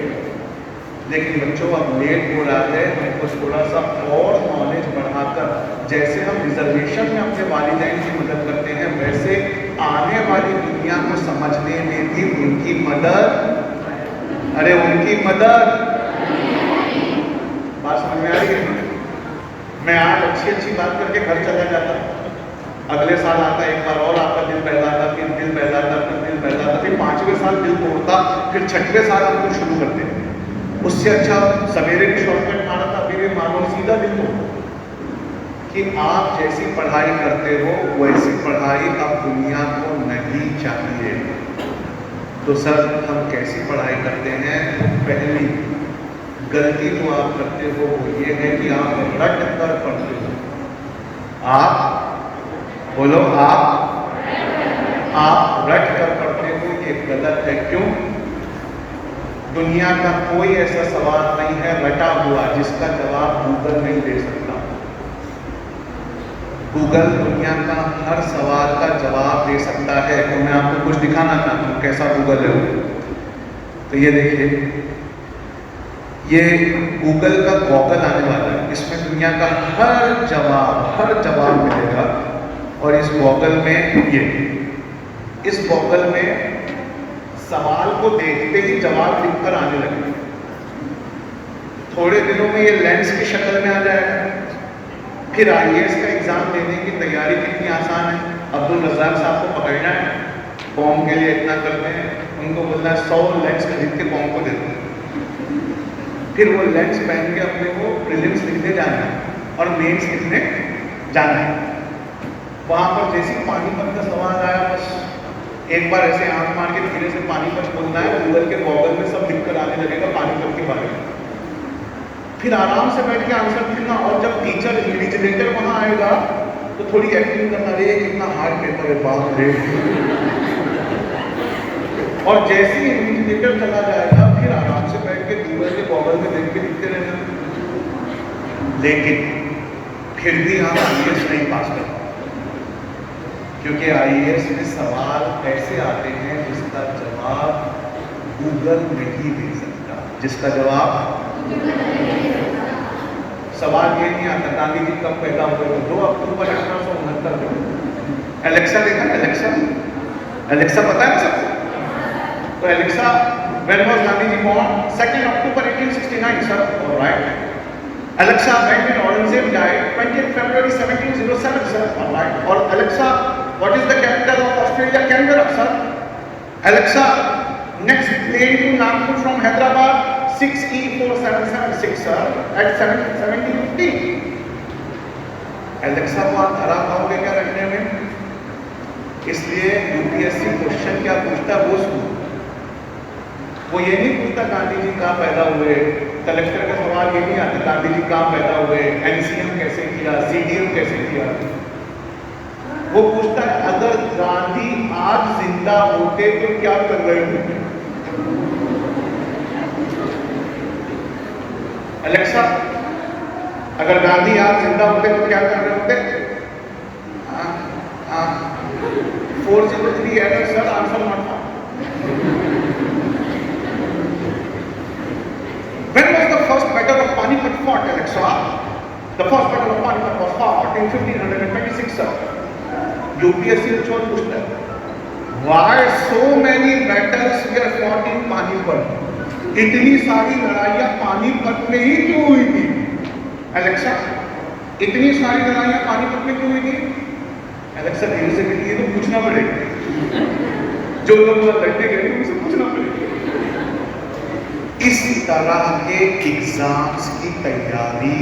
लेकिन बच्चों अब लेट हो रहा है, हमको थोड़ा सा और नॉलेज बढ़ाकर, जैसे हम रिजर्वेशन में अपने वालिदैन की मदद करते हैं, वैसे आने वाली दुनिया को समझने में भी उनकी मदद, अरे उनकी मदद, बात समझ में आ रही है? मैं आज अच्छी बात करके घर चला जाता, अगले साल आता, एक बार और आपका दिल बहलाता, फिर दिल बहलाता, फिर दिल बहलाता, फिर 5वें साल दिल तोड़ता, फिर 6वें साल हम कुछ शुरू करते हैं। उससे अच्छा सवेरे भी शॉर्टकट मारा था, फिर मानो सीधा दिल तोड़। कि आप जैसी पढ़ाई करते हो वैसी पढ़ाई अब दुनिया को नहीं चाहिए। तो सर हम कैसी पढ़ाई करते हैं? पहली गलती जो आप करते हो वो ये है कि आप रट कर पढ़ते हो। आप बोलो, आप रट कर पढ़ते हो, ये गलत है। क्यों? दुनिया का कोई ऐसा सवाल नहीं है रटा हुआ जिसका जवाब गूगल नहीं दे सकता। गूगल दुनिया का हर सवाल का जवाब दे सकता है। तो मैं आपको कुछ दिखाना चाहता हूँ कैसा गूगल है वो। तो ये देखिए, ये गूगल का गॉगल आने वाला है, इसमें दुनिया का हर जवाब मिलेगा। और इस गॉगल में इस गॉगल में सवाल को देखते ही जवाब लिखकर आने लगे। थोड़े दिनों में ये लेंस की शक्ल में आ जाएगा। फिर IAS का एग्जाम देने की तैयारी कितनी आसान है। अब्दुल रज़ाक साहब को पकड़ना है, फॉर्म के लिए इतना करते हैं, उनको बोलना है 100 लेंस खरीद के फॉर्म को देते हैं। फिर वो लेंस पहन के अपने को प्रीलिम्स लिखने जाना है और मेंस लिखने जाना है। वहाँ पर जैसे पानीपत का सवाल आया, बस एक बार ऐसे आंख मार के धीरे से पानीपत बोलना है, गूगल के गॉगल में सब लिखकर आने लगेगा पानीपत के बारे में। फिर आराम से बैठ के आंसर लिखना। और जब टीचर इन्विजिलेटर वहाँ आएगा तो थोड़ी एक्टिंग करना, रे कितना हार्ड पेपर है, बाप रे। और जैसे ही इन्विजिलेटर चला जाएगा फिर आराम से बैठ के गूगल के गॉगल में देख के लिखते रहना। लेकिन फिर भी आप IAS नहीं पास कर पाओगे, क्योंकि IAS में सवाल ऐसे आते हैं जिसका जवाब गूगल नहीं दे सकता। जिसका जवाब सवाल ये नहीं आता गांधी जी कब पैदा हुए थे, 2 अक्टूबर 1869 में। एलेक्सा देखा? एलेक्सा पता है सबको? तो Alexa, when was Gandhi ji born? 2nd October 1869, sir. All right. Alexa, when did Aurangzeb die? 20th February 1707, sir. All right. Or Alexa, what is the capital of Australia? Canberra, sir. Alexa, next plane to Nagpur from Hyderabad, 6E4776, sir, at 1750. Alexa को आप हरा पाओगे क्या रखने में? इसलिए UPSC question क्या पूछता है वो सुनो। वो ये नहीं पूछता गांधी जी कहाँ पैदा हुए, कलेक्टर का सवाल ये नहीं आता गांधी जी कहाँ पैदा हुए, NCM कैसे किया, CDM कैसे किया। वो पूछता है अगर गांधी आज जिंदा होते तो क्या कर रहे होते। एलेक्सा, अगर गांधी आज जिंदा होते तो क्या कर रहे होते? 403 adder, sir, answer not found. When was the first battle of Panipat fought, Alexa? The first battle of Panipat was fought in 1526, sir. UPSC which was pushed there. Why so many battles were fought in Panipat? इतनी सारी लड़ाइयाँ पानीपत में ही क्यों हुई थी? Alexa, इतनी सारी लड़ाइयाँ पानीपत में क्यों हुई थी? एलेक्सा देवी से कहती है तो पूछना पड़ेगा, जो लोग लड़ने गए उनसे पूछना पड़ेगा। इस तरह के एग्जाम्स की तैयारी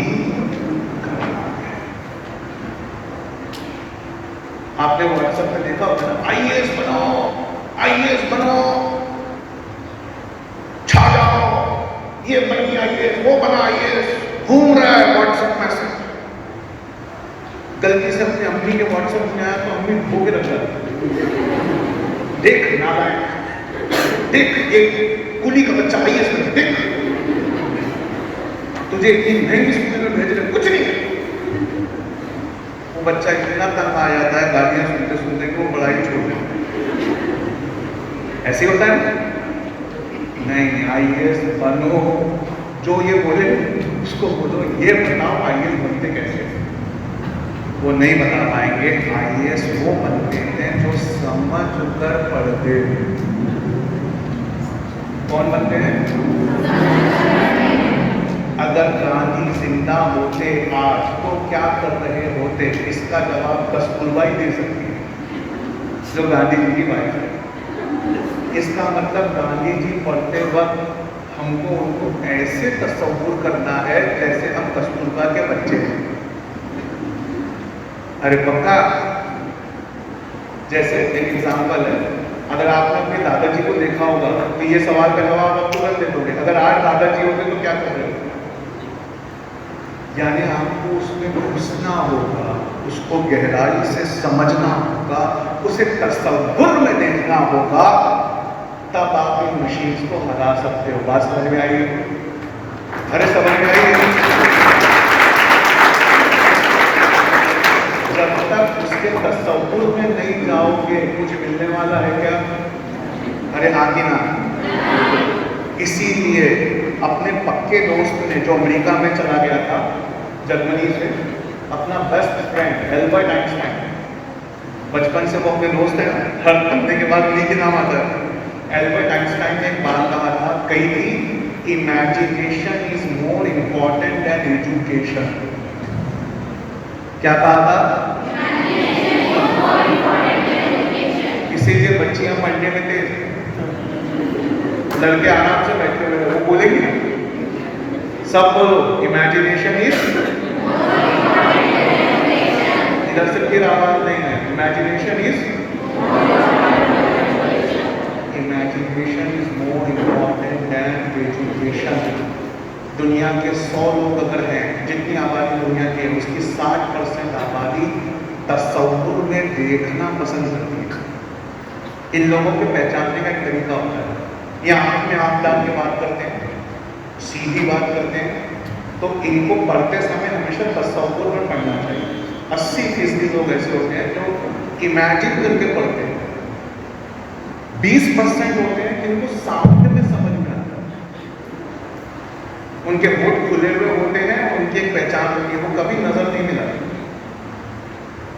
आपने व्हाट्सएप में देखा होगा ना, आईएएस बनाओ, आईएएस बनाओ, छा जाओ, ये बनी आईएएस, वो बना आईएएस, घूम रहा है व्हाट्सएप मैसेज। गलती से अपनी अम्मी के व्हाट्सएप में आया तो अम्मी धो के रख जाती, देख नालायक, देख एक कुली का बच्चा आईएएस बना, देख तुझे इतनी महंगी स्कूल में भेज रहे, कुछ नहीं। वो बच्चा इतना तंग आ जाता है गालियां सुनते सुनते कि वो पढ़ाई छोड़ देता है। ऐसे होता है नहीं, आईएएस बनो, जो ये बोले उसको बोलो ये बताओ आईएएस बनते कैसे। वो नहीं बता पाएंगे। आईएएस वो बनते हैं जो समझ कर पढ़ते हैं। कौन बनते हैं? अगर गांधी जिंदा होते आज तो क्या कर रहे होते? इसका जवाब कस्तूरबा ही दे सकती है, जो गांधी जी की वाइफ है। इसका मतलब गांधी जी पढ़ते वक्त हमको उनको ऐसे तस्वुर करना है जैसे हम कस्तूरबा के बच्चे हैं। अरे पक्का, जैसे एक एग्जाम्पल है, अगर आपने अपने दादाजी को देखा होगा तो ये सवाल का जवाब आप तुरंत दे दोगे। अगर आज दादाजी होते तो क्या कर रहे हो? यानी आपको उसमें घुसना होगा, उसको गहराई से समझना होगा, उसे तस्वुर में देखना होगा, तब आप इन मशीन्स को हरा सकते हो। बात समझ में आई? अरे समझ में आई? जब तक उसके तस्वुर में नहीं जाओगे कुछ मिलने वाला है क्या? अरे आगे ना। इसीलिए अपने पक्के दोस्त ने जो अमेरिका में चला गया था, जर्मनी से, अपना बेस्ट फ्रेंड एल्बर्ट आइंस्टाइन, बचपन से वो अपने दोस्त है, हर पढ़ने के बाद उन्हीं के नाम आता है। एल्बर्ट आइंस्टाइन ने एक बात कहा था, कही थी, imagination is more important than education. क्या कहा था? इसीलिए बच्चियां पढ़ने में तेज, लड़के आराम से बैठे हुए, वो बोलेंगे ना, सब बोलो इमेजिनेशन इज, इधर से फिर आवाज नहीं है, imagination is more important than education. दुनिया के 100 लोग अगर हैं, जितनी आबादी दुनिया की है उसकी 60% आबादी तस्वुर में देखना पसंद करती है। इन लोगों के पहचानने का एक तरीका होता है, ये आंख में आंख डाल के बात करते हैं, सीधी बात करते हैं, तो इनको पढ़ते समय हमेशा तस्वुर में पढ़ना चाहिए। 80% लोग ऐसे होते हैं जो इमेजिन करके पढ़ते हैं, 20% होते हैं जिनको सामने में समझ में आता है। उनके होठ खुले हुए होते हैं, उनकी एक पहचान होती है, वो कभी नजर नहीं मिलाते।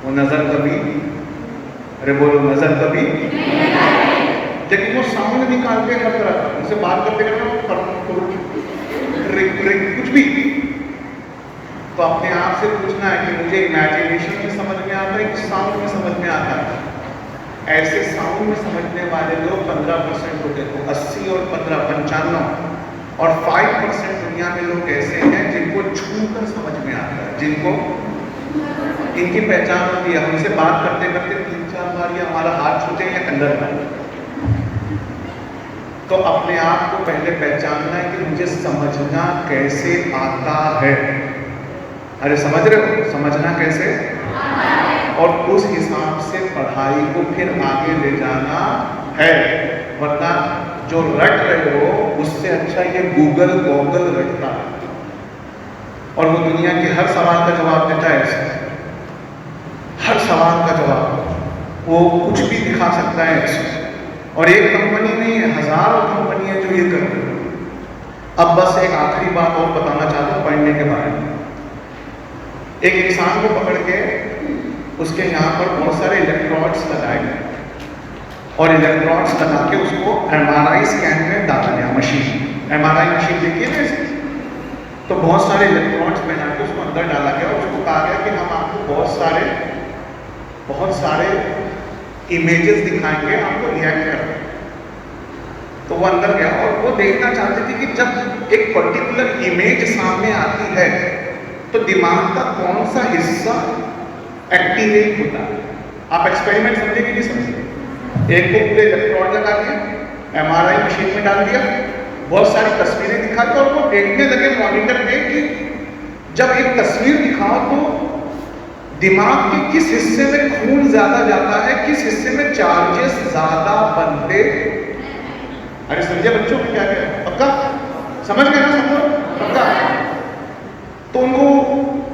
वो नजर कभी, अरे बोलो नजर कभी, लेकिन वो सामने निकाल के हर तरह का, उनसे बात करते करते कुछ भी, तो अपने आप से पूछना है कि मुझे इमेजिनेशन में समझ में आता है कि साउंड में समझ में आता है। ऐसे साउंड में समझने वाले लोग 15% होते हैं, 80 और 15 95, और 5% दुनिया में लोग ऐसे हैं जिनको छूकर समझ में आता है, जिनको इनकी पहचान होती है। हमसे बात करते करते 3-4 बार ये हमारा हाथ छूते हैं या कंधर में। तो अपने आप को पहले पहचानना है कि मुझे समझना कैसे आता है। अरे समझ रहे हो? समझना कैसे, और उस हिसाब से पढ़ाई को फिर आगे ले जाना है। वरना जो रट रहे हो उससे अच्छा ये गूगल रटता है, और वो दुनिया के हर सवाल का जवाब देता है। हर सवाल का जवाब वो कुछ भी दिखा सकता है। और एक कंपनी नहीं है, हजारों कंपनी है जो ये कर रही है। अब बस एक आखिरी बात और बताना चाहता हूँ पढ़ने के बारे में। एक इंसान को पकड़ के उसके यहाँ पर बहुत सारे इलेक्ट्रोड्स लगाए गए और इलेक्ट्रोड्स लगा के उसको MRI स्कैन में डाला गया। मशीन, MRI मशीन देखिए ना इसे, तो बहुत सारे इलेक्ट्रोड्स बना के उसको अंदर डाला गया और उसको कहा गया कि हम आपको बहुत सारे इमेजेस दिखाएंगे, आपको रिएक्ट करना। तो वो अंदर गया और वो देखना चाहते थे कि जब एक पर्टिकुलर इमेज सामने आती है तो दिमाग का कौन सा हिस्सा एक्टिवेट होता है। आप एक्सपेरिमेंट समझे कि नहीं समझे? एक को पूरे इलेक्ट्रोड लगा दिया, MRI मशीन में डाल दिया, बहुत सारी तस्वीरें दिखा दी और वो देखने लगे मॉनिटर पे कि जब एक तस्वीर दिखाओ तो दिमाग के किस हिस्से में खून ज्यादा जाता है, किस हिस्से में चार्जेस ज्यादा बनते। अरे समझे बच्चों को क्या क्या पक्का समझ गए ना? समझो पक्का। तो उनको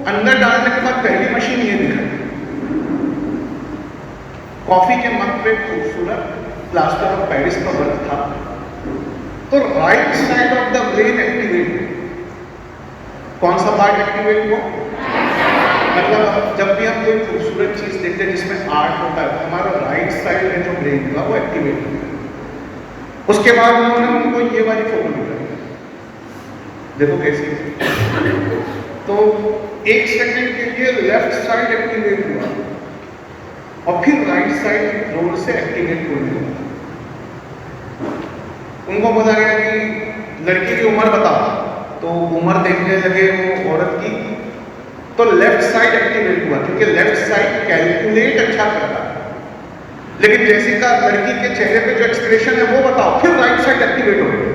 अंदर डालने के बाद पहली मशीन ये दिखाई, कॉफी के मग पे खूबसूरत प्लास्टर ऑफ पेरिस का वर्क था। तो right side of the brain activate, कौन सा पार्ट एक्टिवेट हुआ? मतलब जब भी हम कोई खूबसूरत चीज देखते हैं जिसमें आर्ट होता है तो हमारा राइट साइड में जो ब्रेन का वो एक्टिवेट होता है। उसके बाद उन्होंने उनको ये वाली फोटो दिखाई, देखो कैसी। तो एक सेकंड के लिए लेफ्ट साइड एक्टिवेट हुआ और फिर राइट साइड रोड से एक्टिवेट होने लगा। उनको बोला गया कि लड़की की उम्र बताओ, तो उम्र देखने लगे वो औरत की, तो लेफ्ट साइड एक्टिवेट हुआ क्योंकि लेफ्ट साइड कैलकुलेट अच्छा करता है। लेकिन जैसे का लड़की के चेहरे पे जो एक्सप्रेशन है वो बताओ, फिर राइट साइड एक्टिवेट हो गई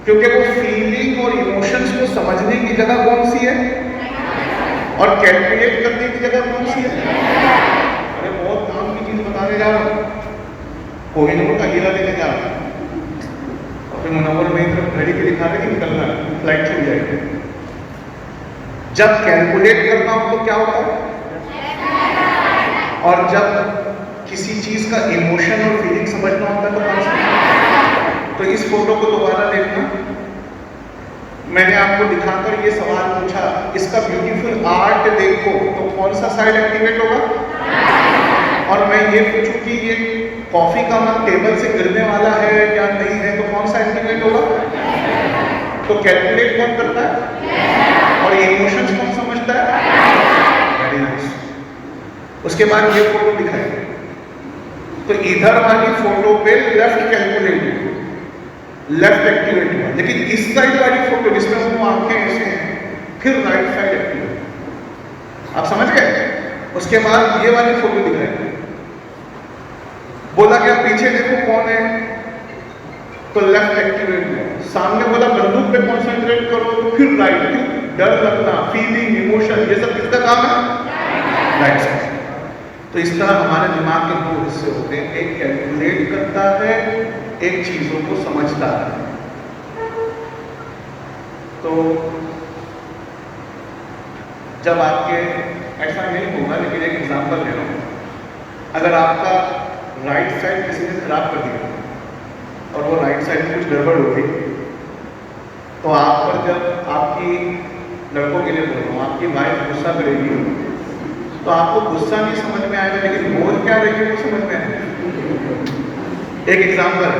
क्योंकि वो फीलिंग और इमोशंस को समझने की जगह कौन सी है और कैलकुलेट करने की जगह कौन सी है। अरे बहुत काम की चीज बताने जा रहा हूँ, कोहिनूर का हीरा लेके जा रहा हूँ और फिर मुनव्वर मेरी तरफ घड़ी पे दिखा रहे कि निकलना है, फ्लाइट छूट जाएगी। जब कैलकुलेट करना हो तो क्या होता है, और जब किसी चीज का इमोशन और फीलिंग समझना होता है तो कौन सा। तो इस फोटो को दोबारा देखना, मैंने आपको दिखाकर ये सवाल पूछा, इसका ब्यूटीफुल आर्ट देखो तो कौन सा साइड एक्टिवेट होगा, और मैं ये पूछूं कि ये कॉफी का मग टेबल से गिरने वाला है या नहीं है तो कौन सा एक्टिवेट होगा। तो कैलकुलेट कौन करता है और इमोशंस कौन समझता है। Very nice. उसके बाद ये फोटो दिखाई, तो इधर वाली फोटो पे लेफ्ट कैलकुलेट हुआ, लेफ्ट एक्टिवेट हुआ, लेकिन इस साइड वाली फोटो जिसमें वो आंखें ऐसे हैं फिर राइट साइड एक्टिवेट। आप समझ गए? उसके बाद ये वाली फोटो दिखाई, बोला क्या पीछे देखो कौन है, तो लेफ्ट एक्टिवेट हुआ। सामने बोला बंदूक पे कॉन्सेंट्रेट करो तो फिर राइट, क्यों? डर लगना, फीलिंग, इमोशन, ये सब किसका काम है? Right side. तो इस तरह हमारे दिमाग के दो हिस्से होते हैं, एक कैलकुलेट करता है, एक चीजों को समझता है। तो जब आपके ऐसा नहीं होगा, लेकिन एक एग्जांपल दे रहा हूं, अगर आपका राइट साइड किसी ने खराब कर दिया और वो राइट साइड में कुछ गड़बड़ हो गई, तो आप पर जब आपकी, लड़कों के लिए बोल रहा हूँ, आपकी वाइफ गुस्सा करेगी तो आपको गुस्सा नहीं समझ में आएगा, लेकिन बोल क्या रही है वो समझ में आएगा। एक एग्जांपल है,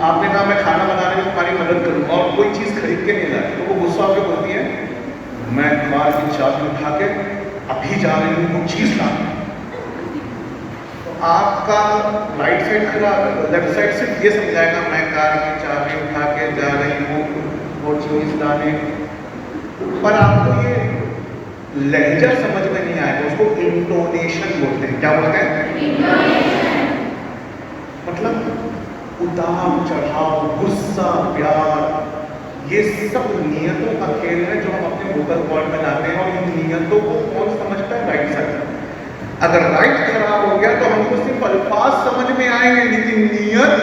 आपने कहा मैं खाना बनाने में तुम्हारी मदद करूँ और कोई चीज़ खरीद के नहीं लाए, तो वो गुस्सा होकर बोलती है मैं कार की चाबी उठा के अभी जा रही हूँ वो चीज़ लाने। तो आपका राइट साइड खराब, लेफ्ट साइड सिर्फ ये समझाएगा मैं कार की चाबी उठा के जा रही हूँ वो चीज़ लाने, पर आपको ये लहजा समझ में नहीं आएगा। उसको इंटोनेशन बोलते हैं। क्या बोलते हैं? मतलब उतार चढ़ाव, गुस्सा, प्यार, ये सब नियतों का खेल है जो हम अपने वोकल कॉर्ड में लाते हैं, और इन नियतों को कौन समझता है? Right side. अगर राइट खराब हो गया तो हमको सिर्फ अल्फाज समझ में आएंगे, लेकिन नियत,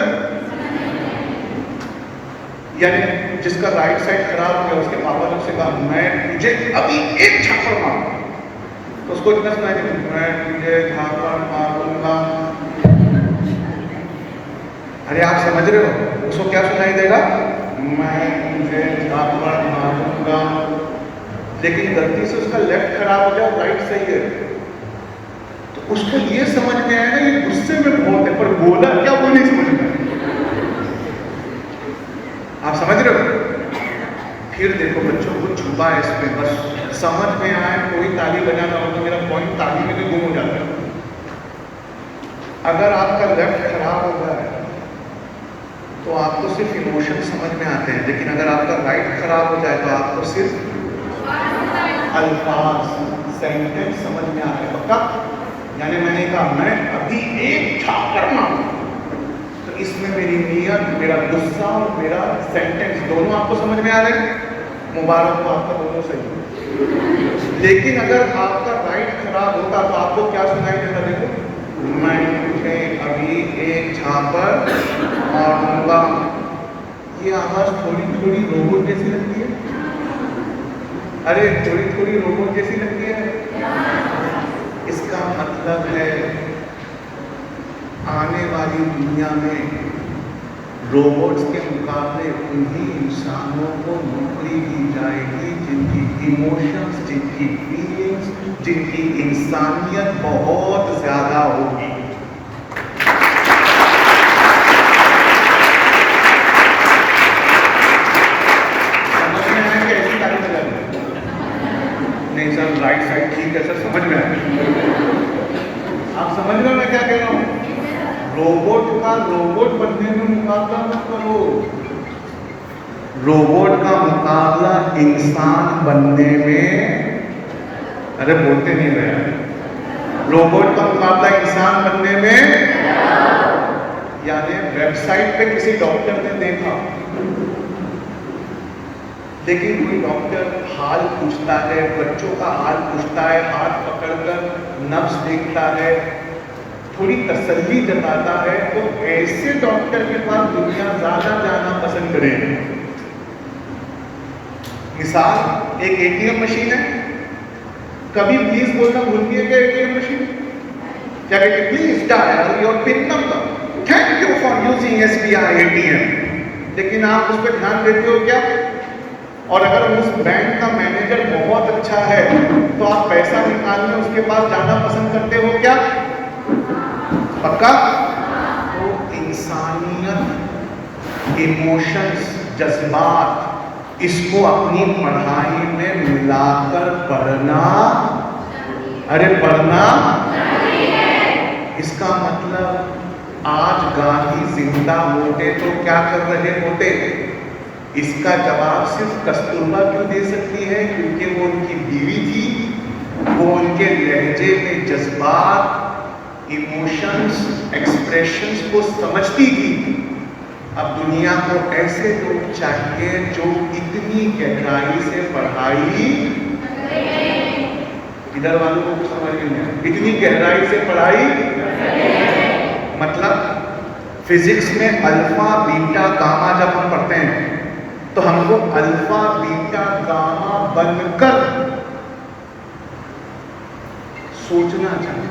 यानी जिसका राइट साइड खराब हो गया उसके पापा ने उससे कहा मैं तुझे अभी एक झापड़ मारूंगा, तो उसको इतना सुनाई देगा मैं तुझे झापड़ मारूंगा। अरे आप समझ रहे हो? उसको क्या सुनाई देगा? मैं तुझे झापड़ मारूंगा। लेकिन गलती से उसका लेफ्ट खराब हो जाए, राइट सही है, तो उसको ये समझ में आया ना ये गुस्से में बहुत है, पर बोला क्या वो नहीं समझ में आया। आप समझ रहे हो? फिर देखो बच्चों को छुपा है इसमें, बस समझ में आए, कोई ताली बजाना हो तो मेरा पॉइंट ताली में भी गुम हो जाता है। अगर आपका लेफ्ट खराब हो गया है तो आपको सिर्फ इमोशन समझ में आते हैं, लेकिन अगर आपका राइट खराब हो जाए तो आपको सिर्फ अल्फाज, सेंटेंस समझ में आते हैं। पक्का? यानी मैंने कहा मैं अभी एक छाप करना, तो इसमें मेरी नीयत, मेरा गुस्सा और मेरा सेंटेंस दोनों आपको समझ में आ रहे हैं। मुबारक हो आपका, दोनों सही। लेकिन अगर आपका राइट खराब होता तो आपको क्या सुनाई देता? देखो, मैं मुझे अभी एक झापर मारूंगा। ये आवाज थोड़ी थोड़ी रोबोट जैसी लगती है। अरे थोड़ी थोड़ी रोबोट जैसी लगती है। इसका मतलब है आने वाली दुनिया में रोबोट्स के मुकाबले उन्हीं इंसानों को नौकरी दी जाएगी जिनकी इमोशंस, जिनकी फीलिंग्स, जिनकी इंसानियत बहुत ज्यादा होगी। समझ में आया कि ऐसी तारीफ लगा नहीं सर, राइट साइड ठीक है सर, समझ में आया। आप समझ रहे हो मैं क्या कह रहा हूँ? रोबोट का रोबोट बनने में मुकाबला मत करो, रोबोट का मुकाबला इंसान बनने में, अरे बोलते नहीं रहे, रोबोट का मुकाबला इंसान बनने में। यानी वेबसाइट पे किसी डॉक्टर ने देखा, लेकिन कोई डॉक्टर हाल पूछता है, बच्चों का हाल पूछता है, हाथ पकड़कर नब्ज देखता है, थोड़ी तसल्ली जताता है, तो ऐसे डॉक्टर के पास दुनिया ज्यादा जाना पसंद करेगी। मिसाल, एक एटीएम मशीन है, कभी प्लीज बोलना भूल गए क्या एटीएम मशीन? क्या कहते? Please dial your pin number, thank you for using SBI ATM. लेकिन आप उस पर ध्यान देते हो क्या? और अगर उस बैंक का मैनेजर बहुत अच्छा है तो आप पैसा निकालने उसके पास जाना पसंद करते हो क्या? पक्का? तो इंसानियत, इमोशंस, जज्बात, इसको अपनी पढ़ाई में मिलाकर पढ़ना, अरे पढ़ना। इसका मतलब आज गांधी जिंदा होते तो क्या कर रहे होते? इसका जवाब सिर्फ कस्तूरबा क्यों दे सकती है? क्योंकि वो उनकी बीवी थी, वो उनके लहजे में जज्बात, इमोशंस, एक्सप्रेशंस को समझती थी। अब दुनिया को ऐसे लोग चाहिए जो इतनी गहराई से पढ़ाई, इधर वालों को कुछ समझ नहीं आया, इतनी गहराई से पढ़ाई मतलब फिजिक्स में अल्फा बीटा गामा जब हम पढ़ते हैं तो हमको अल्फा बीटा गामा बनकर सोचना चाहिए।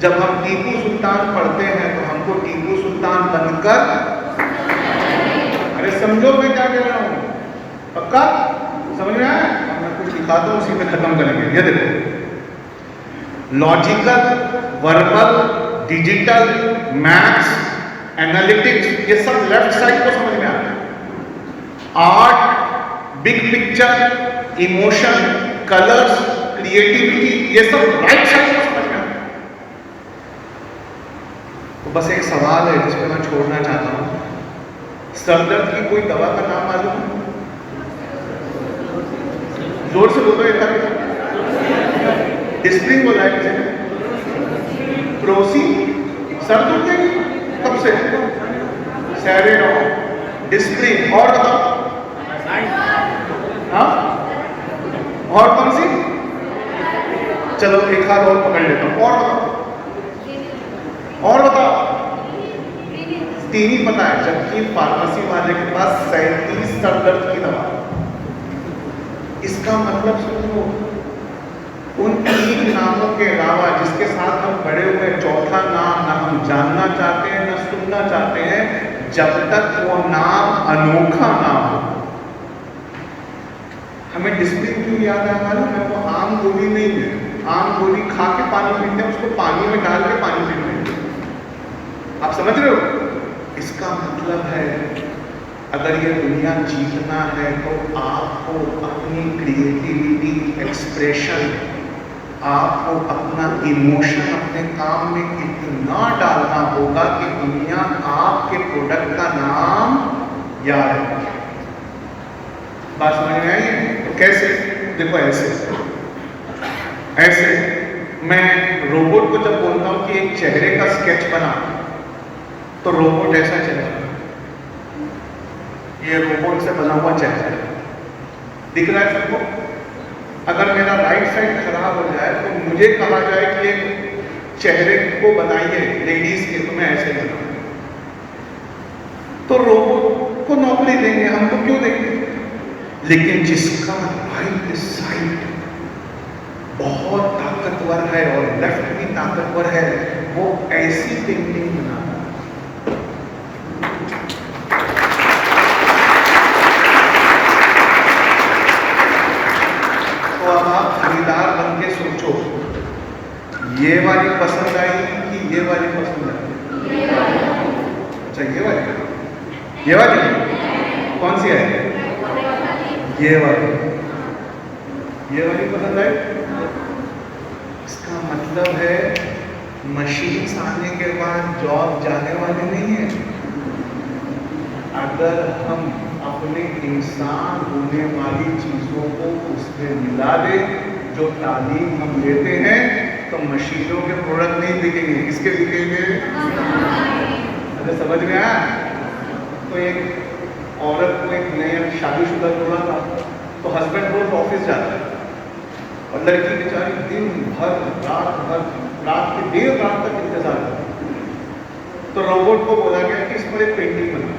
जब हम टीपू सुल्तान पढ़ते हैं तो हमको टीपू सुल्तान बनकर, अरे समझो मैं क्या कह रहा हूं? पक्का समझ में आया? अब मैं कुछ दिखाता हूं, उसी पे खत्म करेंगे। ये देखो, logical, verbal, digital, maths, analytics, ये सब लेफ्ट साइड को समझ में आता है। Art, big picture, emotion, colours, creativity, ये सब राइट साइड को समझ में आता है। तो बस एक सवाल है जिस पे मैं छोड़ना चाहता हूं, सरदर्द की कोई दवा का नाम मालूम है? जोर से बोलो एक बार। डिस्प्रिन बोला है किसी ने? प्रोसी। सर दुख जाएगी कब से? सैरेडॉन, डिस्प्रिन। और बताओ, हाँ और कौन सी? चलो एक हाथ और पकड़ लेता हूं। और बताओ, और बताओ। तीन ही पता है, जबकि फार्मेसी वाले के पास 37 सरदर्द की दवा। इसका मतलब सुनो, उन तीन नामों के अलावा जिसके साथ हम बड़े हुए चौथा नाम ना हम जानना चाहते हैं ना सुनना चाहते हैं, जब तक वो नाम अनोखा ना हो। हमें डिस्प्लिन क्यों याद आया मालूम है? वो आम गोली नहीं है, आम गोली खा के पानी पीते हैं, उसको पानी में डाल के पानी पीते हैं। आप समझ रहे हो? इसका मतलब है अगर ये दुनिया जीतना है तो आपको अपनी क्रिएटिविटी, एक्सप्रेशन, आपको अपना इमोशन अपने काम में इतना डालना होगा कि दुनिया आपके प्रोडक्ट का नाम याद रखे। बात समझ में आई है? तो कैसे? देखो ऐसे मैं रोबोट को जब बोलता हूं कि एक चेहरे का स्केच बना, तो रोबोट ऐसा चलेगा। ये रोबोट से बना हुआ चेहरा दिख रहा है सबको। अगर मेरा राइट साइड खराब हो जाए तो मुझे कहा जाए कि एक चेहरे को बनाइए लेडीज के, तो मैं ऐसे बनाऊंगा। तो रोबोट को नौकरी देंगे, हमको क्यों देंगे? लेकिन जिसका राइट साइड बहुत ताकतवर है और लेफ्ट भी ताकतवर है, वो ऐसी पेंटिंग बनाता है। तो अब आप खरीदार बन के सोचो, ये वाली पसंद आई कि ये वाली पसंद आई? अच्छा, ये वाली कौन सी है? ये वाली पसंद आई। इसका मतलब है मशीन आने के बाद जॉब जाने वाली नहीं है। अगर हम अपने इंसान होने वाली चीजों को उसमें मिला दे, जो तालीम हम लेते हैं, तो मशीनों के प्रोडक्ट नहीं बिकेंगे। किसके बिकेंगे? अरे समझ में आया? तो एक औरत को एक नया शादीशुदा जोड़ा था, तो हस्बैंड रोज ऑफिस जाता है और लड़की बेचारी दिन भर रात के देर रात तक इंतजार करती। तो रोबोट को बोला गया कि इस पर एक पेंटिंग बना।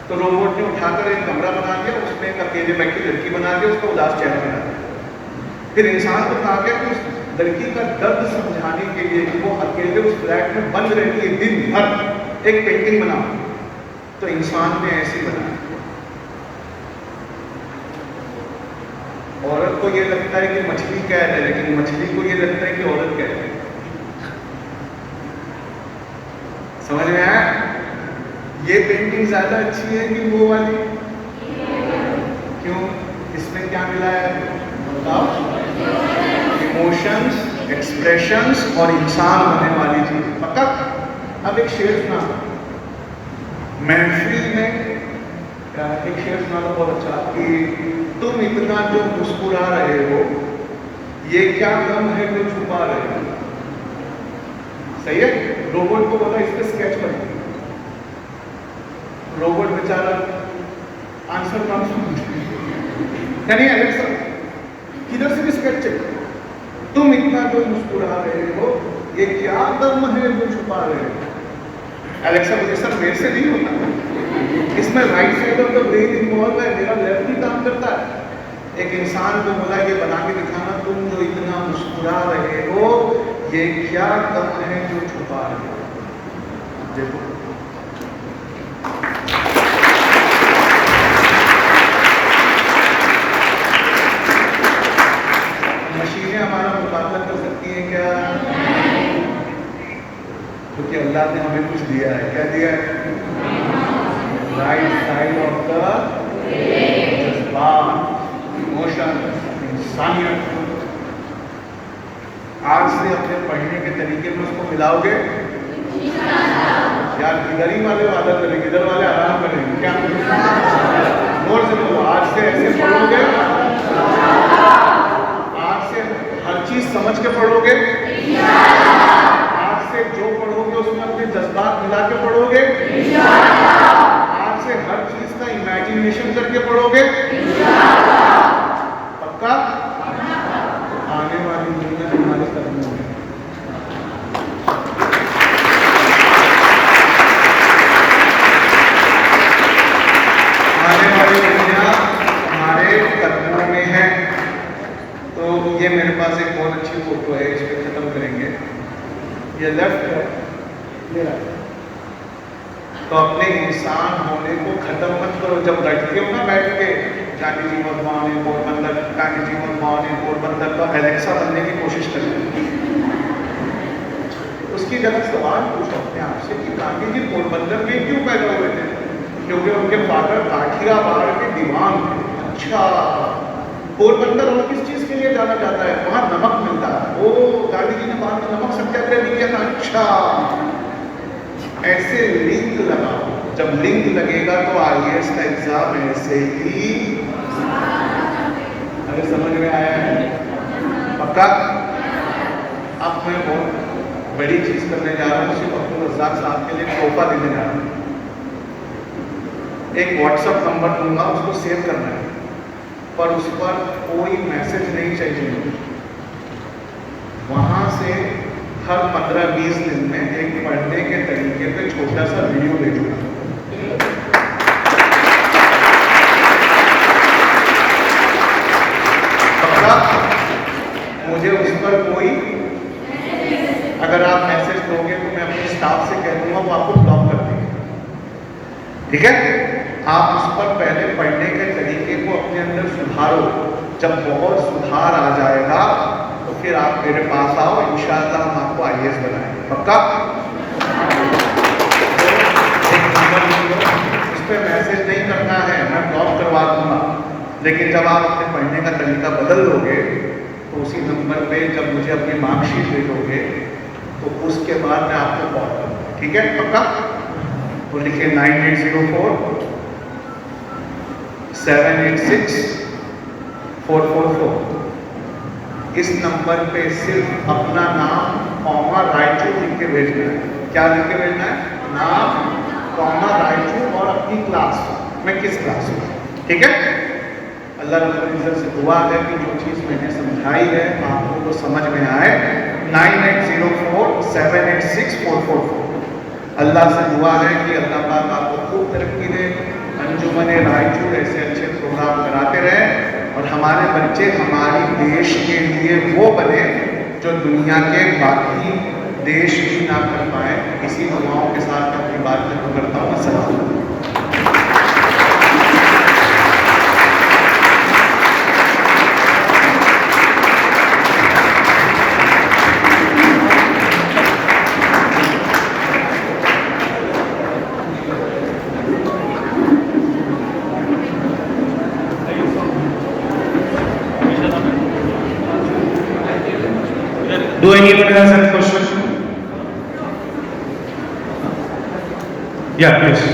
तो रोबोट ने उठाकर एक कमरा बना दिया, उसमें एक अकेले बैठी लड़की बना दिया, उसका उदास चेहरा बना दिया। फिर इंसान को कहा गया कि उस लड़की का दर्द समझाने के लिए कि वो अकेले उस फ्लैट में बंद रहती है दिन भर, एक पेंटिंग बनाओ। तो इंसान ने ऐसी बनाया। औरत को ये लगता है कि मछली कैद है, लेकिन मछली को ये लगता है कि औरत कैद है। समझ में आया? ये पेंटिंग ज्यादा अच्छी है कि वो वाली? क्यों? इसमें क्या मिला है बताओ? इमोशंस, एक्सप्रेशंस और इंसान होने वाली चीज। पक्का? अब एक शेर सुना, महफिल में एक शेर सुना था बहुत अच्छा कि तुम इतना जो मुस्कुरा रहे हो, ये क्या गम है जो छुपा रहे हो। सही है? रोबोट को बोला इसके स्केच बना। रोबोट बेचारा आंसर ना नहीं, एलेक्सा किधर से भी स्केच चेक, तुम इतना जो मुस्कुरा रहे हो, ये क्या गम है जो छुपा रहे हो। एलेक्सा बोले सर मेरे से नहीं होता, इसमें right side of the brain involve है, मेरा लेफ्ट ही काम करता है। एक इंसान को बोला ये बना के दिखाना, तुम जो इतना मुस्कुरा रहे हो, ये क्या गम है जो छुपा रहे हो। देखो मशीनें हमारा मुकाबला कर सकती हैं क्या? क्योंकि अल्लाह ने हमें कुछ दिया है। क्या दिया है? राइट साइड ऑफ द जज्बात, इमोशन, इंसानियत। आज से अपने पढ़ने के तरीके में उसको मिलाओगे यार, इधर ही वाले वादा करेंगे, इधर वाले आराम करेंगे। क्या जोर से बोलो, आज से ऐसे पढ़ोगे, आज से हर चीज समझ के पढ़ोगे, आज से जो पढ़ोगे उसमें अपने जज्बात मिला के पढ़ोगे, आज से हर चीज का इमेजिनेशन करके पढ़ोगे। पक्का? आने वाली दुनिया हमारे कदमों में। आने वाली दुनिया हमारे कदमों में है। तो ये मेरे पास एक बहुत अच्छी फोटो है, इस पर खत्म करेंगे। ये लेफ्ट है, ये राइट। तो अपने इंसान होने को खत्म मत करो। जब बैठते हो ना बैठ के, Gandhi ji was born in Porbandar, Gandhi ji was born in Porbandar, तो एलेक्सा बनने की कोशिश करते हैं। उसकी जगह सवाल पूछो अपने आप से कि गांधी जी पोरबंदर में क्यों पैदा हुए थे? क्योंकि उनके फादर काठियावाड़ के दीवान थे। अच्छा, पोरबंदर और किस चीज के लिए जाना जाता है? वहां नमक मिलता है। वो गांधी जी ने बाद में नमक सत्याग्रह भी किया था। अच्छा, ऐसे लिंक लगाओ। जब लिंक लगेगा तो IAS का एग्जाम ऐसे ही। अरे समझ में आया है? पक्का? अब मैं बहुत बड़ी चीज करने जा रहा हूँ। सिर्फ अब्दुल रज़ाक साहब के लिए तोहफा देने जा रहा हूँ। एक WhatsApp नंबर दूंगा, उसको सेव करना है, पर उस पर कोई मैसेज नहीं चाहिए। वहां से हर 15-20 दिन में एक पढ़ने के तरीके पे छोटा सा वीडियो भेजूंगा। पक्का? मुझे उस पर कोई, अगर आप मैसेज दोगे तो मैं अपने स्टाफ से कह दूंगा वो आपको ब्लॉक कर देंगे। ठीक है? आप उस पर पहले पढ़ने के तरीके को अपने अंदर सुधारो। जब बहुत सुधार आ जाएगा तो फिर आप मेरे पास आओ, इंशाअल्लाह हम आपको IAS बनाएंगे। पक्का? एक नंबर उस पर मैसेज नहीं करना है, मैं ब्लॉक करवा दूंगा। लेकिन जब आप अपने पढ़ने का तरीका बदल लोगे तो उसी नंबर पे जब मुझे अपनी मार्कशीट दे दोगे तो उसके बाद मैं आपको कॉल करूँगा। ठीक है? पक्का? तो लिखिए 9804 786 444। इस नंबर पे सिर्फ अपना नाम कॉमा रायचूर लिख के भेजना है। क्या लिख के भेजना है? नाम कॉमा रायचूर और अपनी क्लास, मैं किस क्लास में। ठीक है? अल्लाह रब्बुल इज्जत से दुआ है कि जो चीज़ मैंने समझाई है आपको वो समझ में आए। 9804 786 444। अल्लाह से दुआ है कि अल्लाह पाक आपको खूब तरक्की दे, अंजुमन रायचूर ऐसे अच्छे प्रोग्राम कराते रहें और हमारे बच्चे हमारी देश के लिए वो बने जो दुनिया के बाकी देश भी ना कर पाए। इसी दुआओं के साथ मैं अपनी बात खत्म करता हूँ। अस्सलाम। Do anyone has any question? Yeah, please.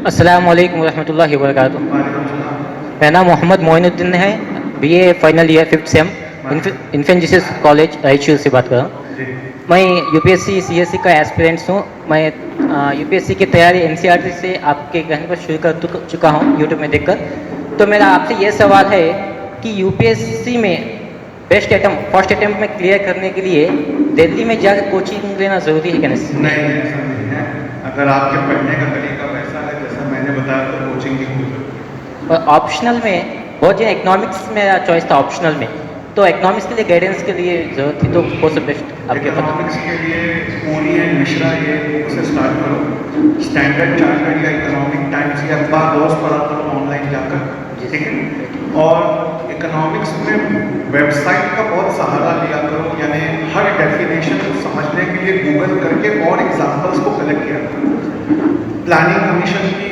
अस्सलाम वालेकुम रहमतुल्लाहि व बरकातुहू। मेरा नाम मोहम्मद मोइनुद्दीन है, BA final year 5th same, infant Jesus college Raichur से बात कर रहा हूँ। मैं UPSC CSE का एस्पिरेंट्स हूँ। मैं UPSC की तैयारी NCERT से आपके कहने पर शुरू कर चुका हूँ यूट्यूब में देखकर। तो मेरा आपसे ये सवाल है कि UPSC में बेस्ट अटेम्प्ट, फर्स्ट अटेम्प्ट में क्लियर करने के लिए दिल्ली में जाकर कोचिंग लेना ज़रूरी है क्या? नहीं, ऐसा नहीं है। अगर आपके पढ़ने का तरीका वैसा है जैसा मैंने बताया तो कोचिंग की कोई जरूरत नहीं। और ऑप्शनल में बहुत जन इकोनॉमिक्स मेरा चॉइस था ऑप्शनल में, तो इकोनॉमिक्स के लिए गाइडेंस के लिए जरूरत थी, तो कौन सा बेस्ट आपके पता? इकोनॉमिक्स के लिए पूरी एंड मिश्रा ये बुक से स्टार्ट करो। स्टैंडर्ड चार्टर्ड या इकोनॉमिक टाइम्स या अखबार रोज पढ़ा करो ऑनलाइन जाकर। ठीक है? और इकोनॉमिक्स में वेबसाइट का बहुत सहारा लिया करो, यानी हर डेफिनेशन समझने के लिए गूगल करके और एग्जाम्पल्स को कलेक्ट किया करो। प्लानिंग कमीशन की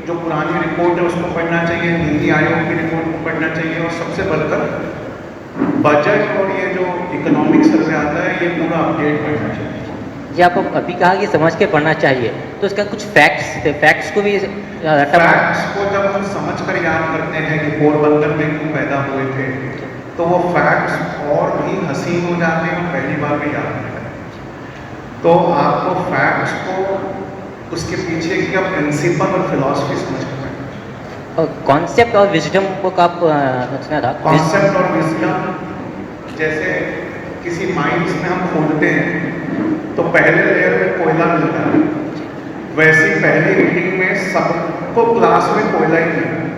जो पुरानी रिपोर्ट है उसको पढ़ना चाहिए, नीति आयोग की रिपोर्ट को पढ़ना चाहिए, और सबसे बढ़कर बजट और ये जो इकोनॉमिक सर्वे आता है ये पूरा अपडेट करना चाहिए। जी, आप अभी कहा कि समझ के पढ़ना चाहिए, तो इसका कुछ फैक्ट्स थे, फैक्ट्स को भी फैक्ट्स को जब हम समझ कर याद करते हैं कि पोरबंदर में क्यों पैदा हुए थे, तो वो फैक्ट्स और भी हसीन हो जाते हैं और पहली बार में याद नहीं करते। तो आपको फैक्ट्स को उसके पीछे का प्रिंसिपल और फिलॉसफी समझना है। कॉन्सेप्ट और विजडम को आप सुना था? कॉन्सेप्ट और विजडम, जैसे किसी माइंस में हम खोलते हैं तो पहले लेयर में कोयला मिलता है, वैसे ही पहली रीडिंग में सबको क्लास में कोयला ही मिलता है।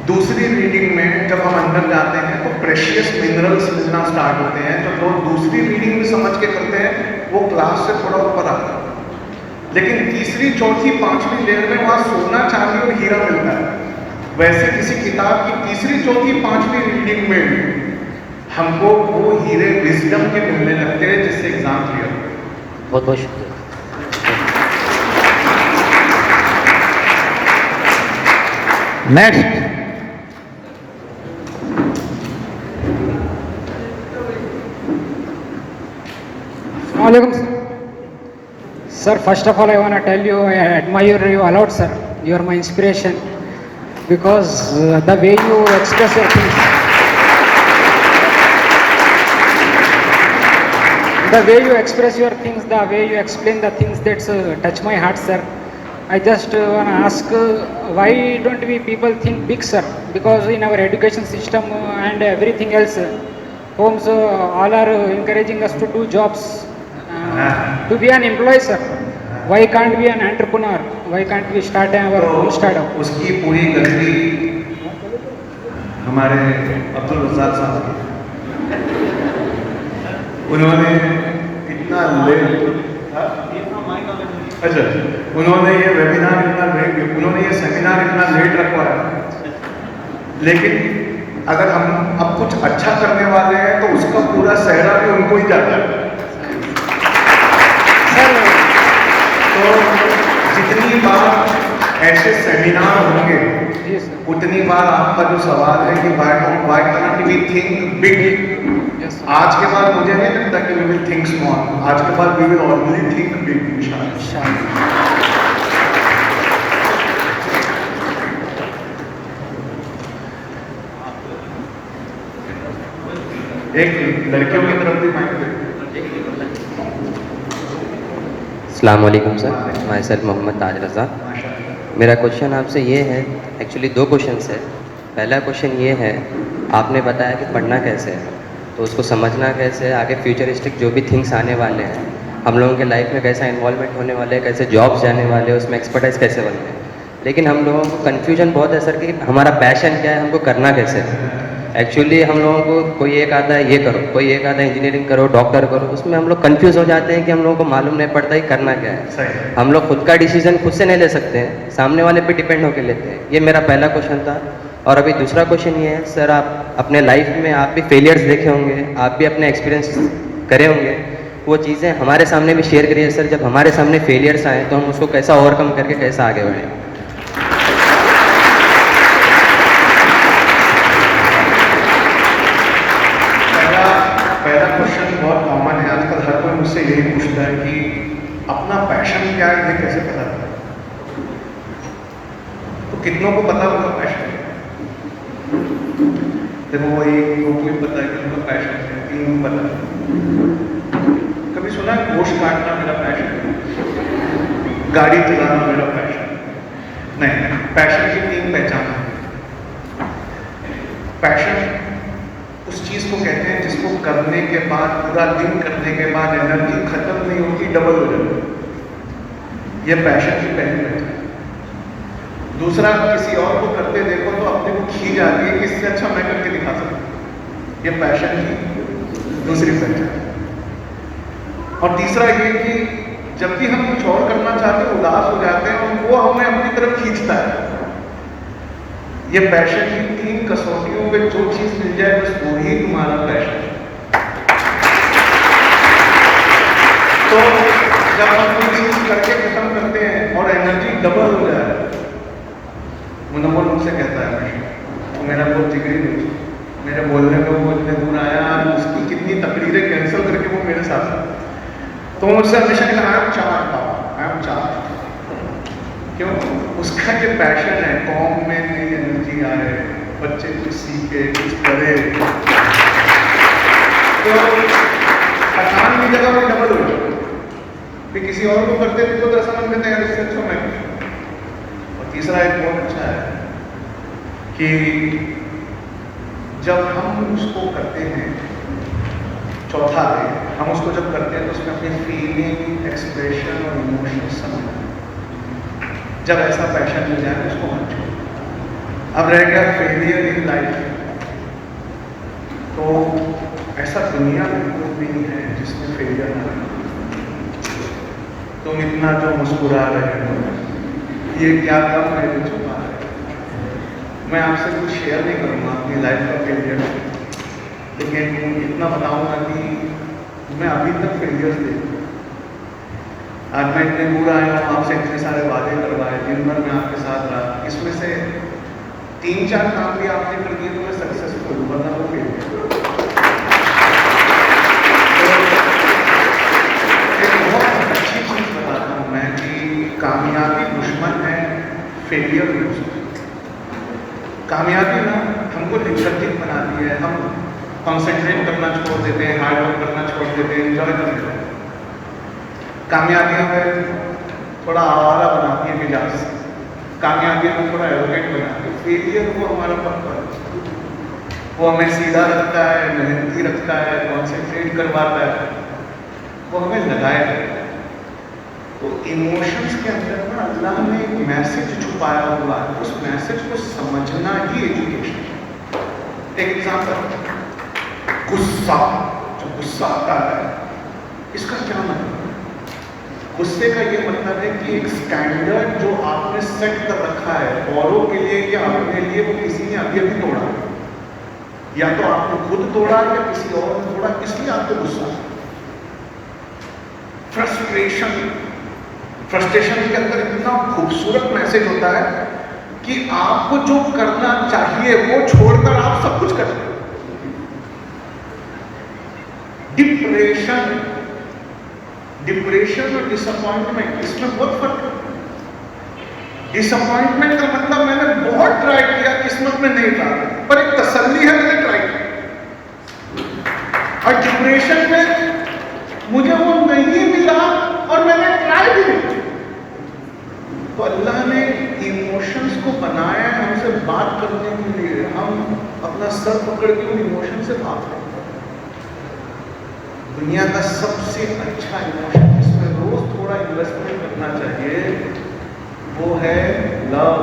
दूसरी रीडिंग में जब हम अंदर जाते हैं तो प्रेशियस मिनरल्स मिलना स्टार्ट होते हैं, जो लोग दूसरी रीडिंग में समझ के करते हैं वो क्लास से थोड़ा ऊपर आता है। लेकिन तीसरी, चौथी, पांचवी लेयर में वहाँ सोना, चांदी और हीरा मिलता है। वैसे किसी किताब की तीसरी, चौथी, पांचवी रीडिंग में हमको वो हीरे विजडम के मिलने लगते हैं, जिससे एग्जाम क्लियर हो। बहुत बहुत शुक्रिया। Next Assalamualaikum, sir. First of all, I want to tell you I admire you a lot, sir. You are my inspiration because the way you express your things, the way you express your things, the way you explain the things that touch my heart, sir. I just want to ask, why don't we people think big, sir? Because in our education system and everything else, homes all are encouraging us to do jobs. To be an employee, sir. Why can't we an entrepreneur? Why can't we start our own startup? उसकी पूरी गलती हमारे अब्दुल रज़ाक साहब की। उन्होंने इतना late, अच्छा, उन्होंने ये वेबिनार इतना लेट, उन्होंने ये सेमिनार इतना लेट रखवाया। लेकिन अगर हम अब कुछ अच्छा करने वाले हैं तो उसका पूरा सेहरा भी उनको ही जाता है। तो जितनी बार ऐसे सेमिनार होंगे उतनी बार आपका जो सवाल है कि why can't we think big, आज के बाद मुझे नहीं लगता कि we will think small, आज के बाद we will only think big इंशाल्लाह। एक लड़कियों की तरफ भी माइक दे। अस्सलाम वालेकुम सर, माई सेल्फ मोहम्मद ताज रज़ा। मेरा क्वेश्चन आपसे ये है, एक्चुअली दो क्वेश्चंस है। पहला क्वेश्चन ये है, आपने बताया कि पढ़ना कैसे है, तो उसको समझना कैसे है, आगे फ्यूचरिस्टिक जो भी थिंग्स आने वाले हैं, हम लोगों के लाइफ में कैसा इन्वॉल्वमेंट होने वाले हैं, कैसे जॉब्स जाने वाले हैं, उसमें एक्सपर्टाइज कैसे बनते हैं। लेकिन हम लोगों को कन्फ्यूजन बहुत है सर कि हमारा पैशन क्या है, हमको करना कैसे है। एक्चुअली हम लोगों को कोई एक आता है ये करो, कोई एक आता है इंजीनियरिंग करो, डॉक्टर करो, उसमें हम लोग कंफ्यूज हो जाते हैं कि हम लोगों को मालूम नहीं पड़ता ही करना क्या है। हम लोग खुद का डिसीजन खुद से नहीं ले सकते हैं, सामने वाले पे डिपेंड होकर लेते हैं। ये मेरा पहला क्वेश्चन था। और अभी दूसरा क्वेश्चन ये है सर, आप अपने लाइफ में आप भी फेलियर्स देखे होंगे, आप भी अपने एक्सपीरियंस करे होंगे, वो चीज़ें हमारे सामने भी शेयर करिए सर। जब हमारे सामने फेलियर्स आए तो हम उसको कैसा ओवरकम करके कैसा आगे बढ़ें। पहला क्वेश्चन बहुत कॉमन है, आजकल हर कोई मुझसे यही पूछता है कि अपना पैशन क्या है, ये कैसे पता चले। तो कितनों को पता उनका पैशन है? देखो वो एक दो को पता है कि उनका पैशन है, तीन को पता है। कभी सुना है गोश्त काटना मेरा पैशन है, गाड़ी चलाना मेरा पैशन है? नहीं, पैशन की तीन पहचान है। पैशन उस चीज को कहते हैं जिसको करने के बाद, पूरा दिन करने के बाद एनर्जी खत्म नहीं होती, डबल हो जाती है। ये पैशन की पहली पहचान। दूसरा, किसी और को करते देखो तो अपने को खींच आती है कि इससे अच्छा मैं करके दिखा सकता। ये पैशन की दूसरी पहचान। और तीसरा ये कि जब भी हम कुछ और करना चाहते हैं, उदास हो जाते हैं और वो हमें अपनी तरफ खींचता है। ये पैशन की तीन कसौटियों में जो चीज मिल जाए बस वो ही तुम्हारा पैशन है। तो जब हम कोई चीज करके खत्म करते हैं और एनर्जी डबल हो जाए, मुनव्वर मुझसे कहता है हमेशा, तो मेरा बहुत जिगरी दोस्त, मेरे बोलने में वो इतने दूर आया, उसकी कितनी तकरीरें कैंसिल करके वो मेरे साथ था। तो मुझसे हमेशा कहता है आई एम चार्ज। क्यों? उसका जो पैशन है, कौम में नई एनर्जी आए, बच्चे कुछ सीखे, कुछ करे, तो पठान की जगह में डबल हो जाए। फिर किसी और को करते थे तो ऐसा मन करता है यार इससे अच्छा मैं करूं। और तीसरा एक बहुत अच्छा है कि जब हम उसको करते हैं, चौथा है हम उसको जब करते हैं तो उसमें अपनी फीलिंग, एक्सप्रेशन और इमोशन समझना। जब ऐसा पैशन मिल जाए तो उसको मत छोड़ो। अब रह गया फेलियर इन लाइफ, तो ऐसा दुनिया में कोई भी नहीं है जिसमें फेलियर ना हो। तुम इतना जो मुस्कुरा रहे हो, ये क्या काम है जो छुपा है? मैं आपसे कुछ शेयर नहीं करूँगा अपनी लाइफ का फेलियर, लेकिन इतना बताऊँगा कि मैं अभी तक फेलियर्स देखूँ। आज मैं इतने दूर आया हूँ, आपसे इतने सारे वादे करवाए, दिन भर मैं आपके साथ रहा, इसमें से 3-4 काम भी आपने कर दिए तो मैं सक्सेसफुल हूँ, वरना वो फेल। एक बहुत अच्छी चीज़ बताता हूँ मैं कि कामयाबी दुश्मन है, फेलियर दुश्मन। कामयाबी ना हमको लिथर्जिक बनाती है, हम कॉन्सेंट्रेट करना छोड़ देते हैं, हार्ड वर्क करना छोड़ देते हैं, एंजॉय कर लेते हैं। कामयाबियाँ में थोड़ा आवारा बनाती है मिजाज, कामयाबियाँ में थोड़ा एरोगेंट बनाती है। फेलियर वो हमारा पक्का है, वो हमें सीधा रखता है, मेहनती रखता है, कॉन्सेंट्रेट करवाता है, वो हमें लगाए रखता है। तो इमोशंस के अंदर ना अल्लाह ने एक मैसेज छुपाया हुआ है, उस मैसेज को समझना ही एजुकेशन है। एक एग्जाम्पल, गुस्सा, जो गुस्सा आता है इसका क्या मतलब? गुस्से का ये मतलब है कि एक स्टैंडर्ड जो आपने सेट कर रखा है औरों के लिए या अपने लिए, वो किसी ने अभी अभी तोड़ा, या तो आपने खुद तोड़ा या किसी और ने तोड़ा, इसलिए आपको गुस्सा। फ्रस्ट्रेशन के अंदर इतना खूबसूरत मैसेज होता है कि आपको जो करना चाहिए वो छोड़कर आप सब कुछ करते हो। डिप्रेशन और डिसअपॉइंटमेंट, इसमें बहुत फर्क है। डिसअपॉइंटमेंट का मतलब मैंने बहुत ट्राई किया, किस्मत में नहीं था, पर एक तसल्ली है मैंने ट्राई किया। और डिप्रेशन में मुझे वो नहीं मिला और मैंने ट्राई भी नहीं किया। तो अल्लाह ने इमोशंस को बनाया है हमसे बात करने के लिए, हम अपना सर पकड़ के उन इमोशन से बात करते हैं। दुनिया का सबसे अच्छा इमोशन जिसमें रोज थोड़ा इन्वेस्टमेंट करना चाहिए वो है लव,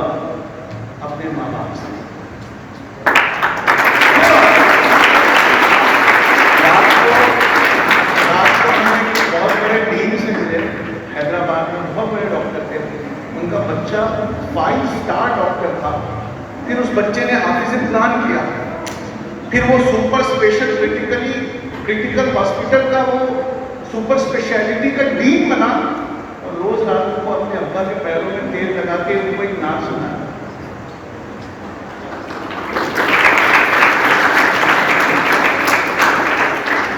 अपने माँ बाप से। रात को हम एक बहुत बड़े टीम से मिले, हैदराबाद में बहुत बड़े डॉक्टर थे, उनका बच्चा 5 स्टार डॉक्टर था। फिर उस बच्चे ने हाफिज़ प्लान किया, फिर वो सुपर स्पेशल क्रिटिकल हॉस्पिटल का वो सुपर स्पेशलिटी का डीन बना, और रोज रात को अपने अब्बा के पैरों में तेल लगा के उनको एक नाच सुना।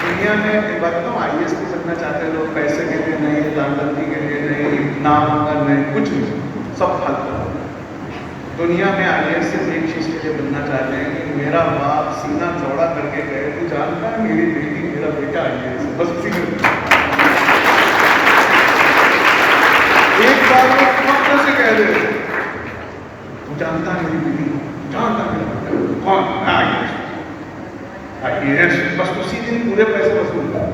दुनिया में एक बात बताऊं, IAS भी बनना चाहते लोग, पैसे के लिए नहीं, जानकारी के लिए नहीं, नाम नहीं, कुछ नहीं, सब फालतू। दुनिया में IAS से एक चीज के लिए बनना चाहते हैं कि मेरा बाप सीना चौड़ा करके गए, तू जानता है मेरी बेटी मेरा बेटा IAS है, बस उसी में। एक बार वो डॉक्टर से कह दे, तू जानता है मेरी बेटी, जानता है मेरा बेटा कौन? IAS, बस उसी दिन पूरे पैसे वसूल कर,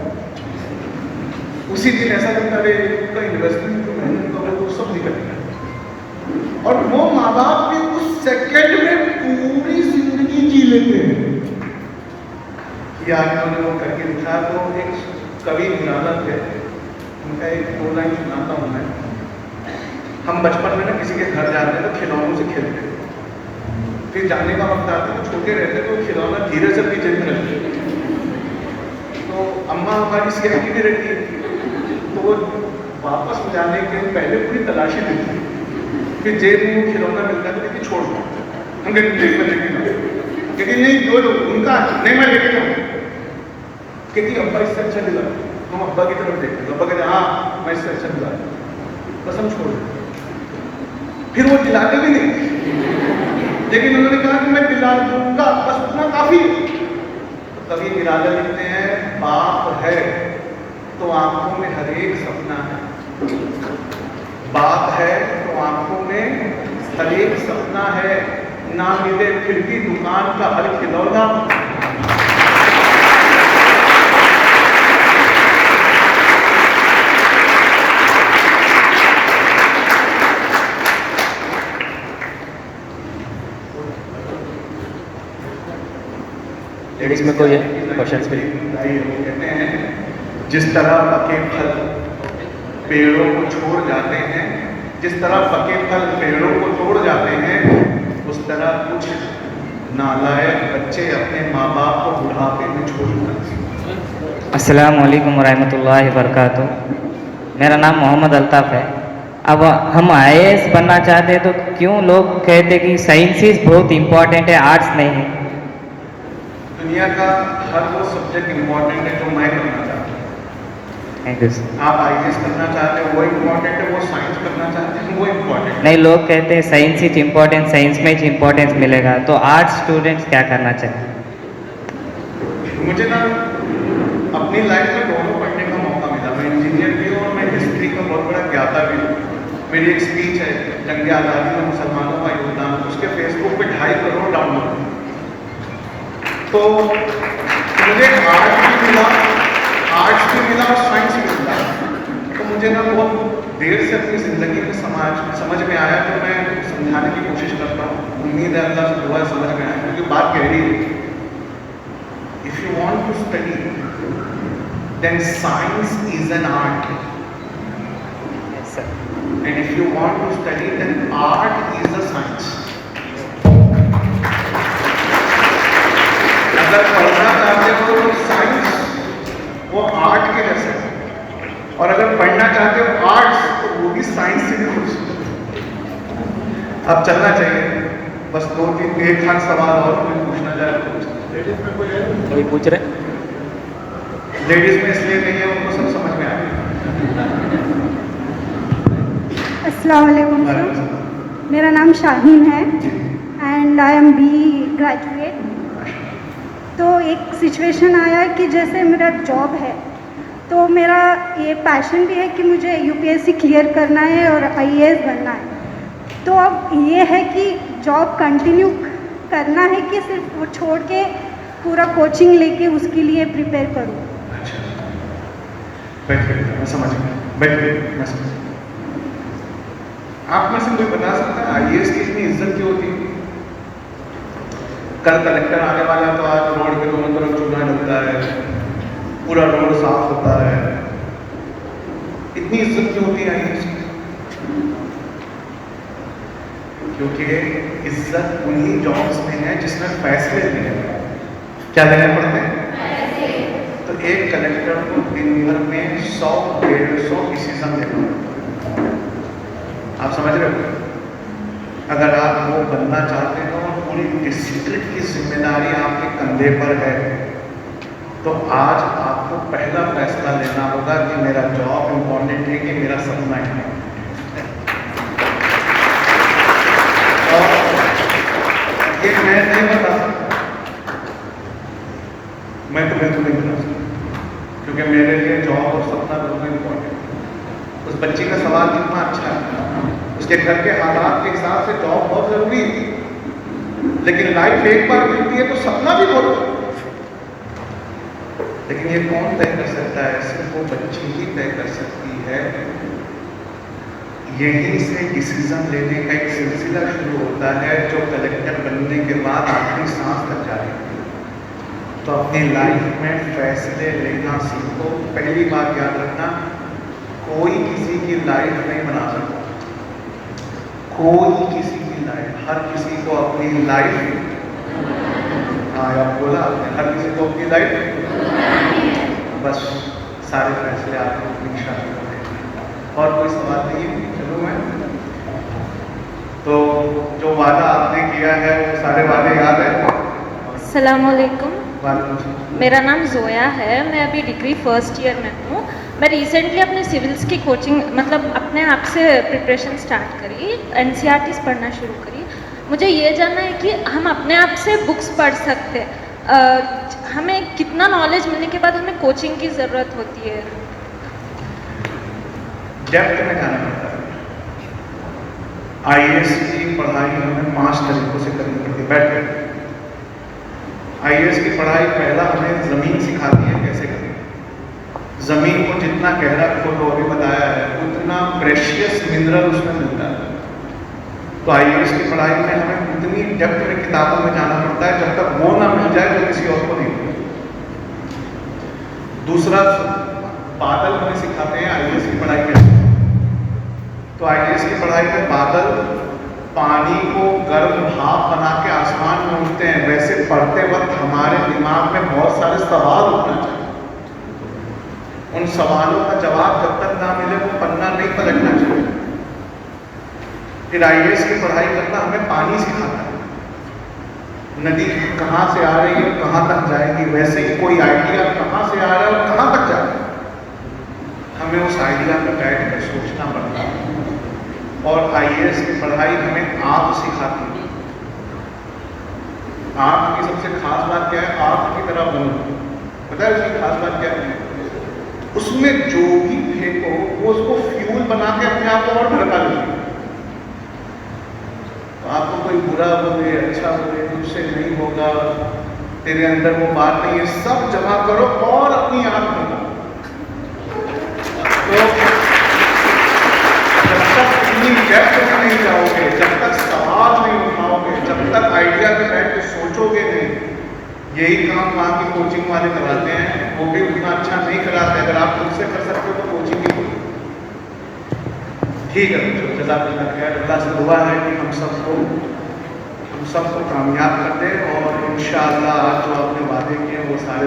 उसी दिन ऐसा लगता है उसका इन्वेस्टमेंट जो मेहनत करो वो सब निकल गया। और वो माँ बाप भी उस सेकंड में पूरी जिंदगी जी लेते हैं। कि आज उन्होंने वो करके दिखा, तो एक कवि निराला थे, उनका एक 2 लाइन सुनाता हूँ मैं। हम बचपन में ना किसी के घर जाते हैं तो खिलौनों से खेलते, फिर जाने का वक्त आता है, छोटे रहते तो खिलौना धीरे से पीछे रहते, तो अम्मा हमारी सिक्योरिटी भी रहती है, तो वो वापस जाने के पहले पूरी तलाशी देती है, फिर जेब में वो खिलौना मिलता है तो देखिए छोड़ दो, हम कहते नहीं दो उनका नहीं, मैं लेके जाऊँ, कहती अब्बा इससे अच्छा दिला, हम अब्बा की तरफ देखते, अब्बा कहते हाँ मैं इससे अच्छा दिला, बस हम छोड़ देते। फिर वो दिलाते भी नहीं, लेकिन उन्होंने कहा कि मैं दिला दूंगा, बस उतना काफी। तो कभी निराला लिखते हैं, बाप है तो आंखों में हर एक सपना है, बात है तो आंखों में हर एक सपना है, ना मिले फिर भी दुकान का हर खिलौना। इसमें कोई क्वेश्चंस भी कहते हैं जिस तरह पके फल पेड़ों को छोड़ जाते हैं, जिस तरह पके फल पेड़ों को तोड़ जाते हैं, उस तरह कुछ नालायक बच्चे अपने माँ बाप को बुढ़ापे में छोड़ जाते हैं। अस्सलाम वालेकुम वरहमतुल्लाहि वबरकातुहू। मेरा नाम मोहम्मद अल्ताफ़ है। अब हम IAS बनना चाहते हैं तो क्यों लोग कहते कि साइंसेस बहुत इम्पोर्टेंट है, आर्ट्स नहीं है? दुनिया का हर वो सब्जेक्ट इम्पोर्टेंट है जो मैं करना चाहता हूँ। Thank you. आप IAS करना चाहते हो वो इम्पोर्टेंट है, वो साइंस करना चाहते हैं वो इम्पोर्टेंट है। नहीं, लोग कहते हैं साइंस इज इम्पोर्टेंट, साइंस में ही इम्पोर्टेंस मिलेगा, तो आर्ट्स स्टूडेंट्स क्या करना चाहिए? मुझे ना अपनी लाइफ में दोनों पढ़ने का मौका मिला। मैं इंजीनियर भी हूँ और मैं हिस्ट्री का बहुत बड़ा ज्ञाता भी हूँ। मेरी एक स्पीच है जंग आज़ादी में मुसलमानों का योगदान, उसके फेसबुक पे 2.5 करोड़ डाउनलोड। तो मुझे आर्ट्स भी मिला और साइंस भी मिला। तो मुझे ना बहुत देर से अपनी ज़िंदगी में समझ में आया, तो मैं समझाने की कोशिश करता हूँ। उम्मीद है अल्लाह से दुआ समझ में आया, क्योंकि बात गहरी है। If you want to study, then science is an art. Yes, sir. And if you want to study, then art is a science. अगर पढ़ना चाहते हो तो साइंस वो आर्ट के जैसे है, और अगर पढ़ना चाहते हो आर्ट्स तो वो भी साइंस से भी कुछ। अब चलना चाहिए। बस 2-3 एक खान सवाल और कोई पूछना चाहे तो पूछ। लेडीज में कोई है? कोई पूछ रहे? लेडीज में इसलिए नहीं है, उनको सब समझ में आएगा। अस्सलाम वालेकुम सर, मेरा नाम शाहीन है and I am BE graduate. तो एक सिचुएशन आया कि जैसे मेरा जॉब है, तो मेरा ये पैशन भी है कि मुझे UPSC क्लियर करना है और IAS बनना है। तो अब ये है कि जॉब कंटिन्यू करना है कि सिर्फ वो छोड़ के पूरा कोचिंग लेके उसके लिए प्रिपेयर करूँ? अच्छा, बैठिए, मैं समझ गया। बैठिए, मैं समझ गया। आप में से कोई बता सकता है IAS की इतनी इज्जत क्यों होती है? कल कलेक्टर आने वाला तो आज रोड के दोनों तरफ चूना डलता है, पूरा रोड साफ होता है। इतनी इज्जत क्यों होती है IAS की? क्योंकि इज्जत उन्हीं जॉब्स में है जिसमें फैसले लेने पड़ते हैं। क्या लेने पड़ते हैं? तो एक कलेक्टर को दिन भर में 100-150 डिसीजन लेना पड़ता है। आप समझ रहे हो? अगर आप वो बनना चाहते हो और पूरी डिस्ट्रिक्ट की जिम्मेदारी आपके कंधे पर है, तो आज आपको पहला फैसला लेना होगा कि मेरा जॉब इम्पोर्टेंट है कि मेरा सपना है। और ये मैं नहीं बता सकता, मैं तो बिल्कुल नहीं बता सकता, क्योंकि मेरे लिए जॉब और सपना दोनों इम्पोर्टेंट है। उस बच्ची का सवाल कितना अच्छा है, उसके घर के हालात के हिसाब से जॉब बहुत जरूरी है, लेकिन लाइफ एक बार मिलती है तो सपना भी बहुत जरूरी है। लेकिन ये कौन तय कर सकता है? सिर्फ वो बच्ची ही तय कर सकती है। यहीं से डिसीजन लेने का एक सिलसिला शुरू होता है जो कलेक्टर बनने के बाद आखिरी सांस तक जारी है। तो अपनी लाइफ में फैसले लेना सीखो। पहली बात याद रखना, कोई किसी की लाइफ नहीं बना सकता, कोई किसी की लाइफ, हर किसी को अपनी लाइफ, हाँ आप बोला आपने, हर किसी को अपनी लाइफ, बस सारे फैसले आपको अपनी शादी को लेना। और कोई सवाल नहीं है? चलो मैं तो जो वादा आपने किया है वो सारे वादे याद है? अस्सलाम वालेकुम, मेरा नाम जोया है, मैं अभी डिग्री फर्स्ट ईयर में हूँ। मैं रिसेंटली अपने सिविल्स की कोचिंग मतलब अपने आप से प्रिपरेशन स्टार्ट करी, NCERTs पढ़ना शुरू करी। मुझे ये जानना है कि हम अपने आप से बुक्स पढ़ सकते हैं, हमें कितना नॉलेज मिलने के बाद हमें कोचिंग की ज़रूरत होती है? डेप्थ में जाना पड़ता है। आईएएस की पढ़ाई हमें 5 तरीकों से करनी पड़ती है। बैठ आईएएस की पढ़ाई पहला हमें ज़मीन सिखाती है कैसे करनी। ज़मीन को जितना गहरा खोदो, अभी बताया है, उतना प्रेशियस मिनरल उसमें मिलता है। तो आईएएस की पढ़ाई में हमें उतनी डेप्थ में किताबों में जाना पड़ता है, जब तक वो ना मिल जाए तो किसी और को नहीं मिले। दूसरा, बादल हमें सिखाते हैं आईएएस की पढ़ाई में। तो आईएएस की पढ़ाई में बादल पानी को गर्म भाप बना के आसमान में उड़ते हैं। वैसे पढ़ते वक्त हमारे दिमाग में बहुत सारे सवाल उठना चाहिए। उन सवालों का जवाब जब तक ना मिले वो पन्ना नहीं पलटना चाहिए। फिर आईएएस की पढ़ाई करना हमें पानी सिखाता है। नदी कहाँ से आ रही है, कहाँ तक जाएगी। वैसे ही कोई आइडिया कहाँ से आ रहा है और कहाँ तक जाएगा, हमें उस आइडिया पर बैठ कर सोचना पड़ता है। और आईएएस की पढ़ाई हमें आग सिखाती है। आग की सबसे खास बात क्या है? आग की तरह बनो। पता है उसकी खास बात क्या है? उसमें जो भी फेंको वो उसको फ्यूल बना के अपने आप को और भड़का लेगी। तो आपको कोई बुरा बोले, अच्छा बोले, तुझसे नहीं होगा, तेरे अंदर वो बात नहीं है, सब जमा करो और अपनी आग बनाओ। तो जब तक इतनी डेप्थ में नहीं जाओगे, जब तक सवाल नहीं उठाओगे, जब तक आइडिया पे बैठ के सोचोगे नहीं, यही काम वहाँ की कोचिंग वाले कराते हैं। वो भी उतना अच्छा नहीं कराते। अगर आप खुद से कर सकते हो तो कोचिंग ही करो। ठीक है, जज़ाकल्लाह खैर। अल्लाह से दुआ है कि हम सबको कामयाब कर दे और इंशाअल्लाह आज जो आपने वादे किए वो सारे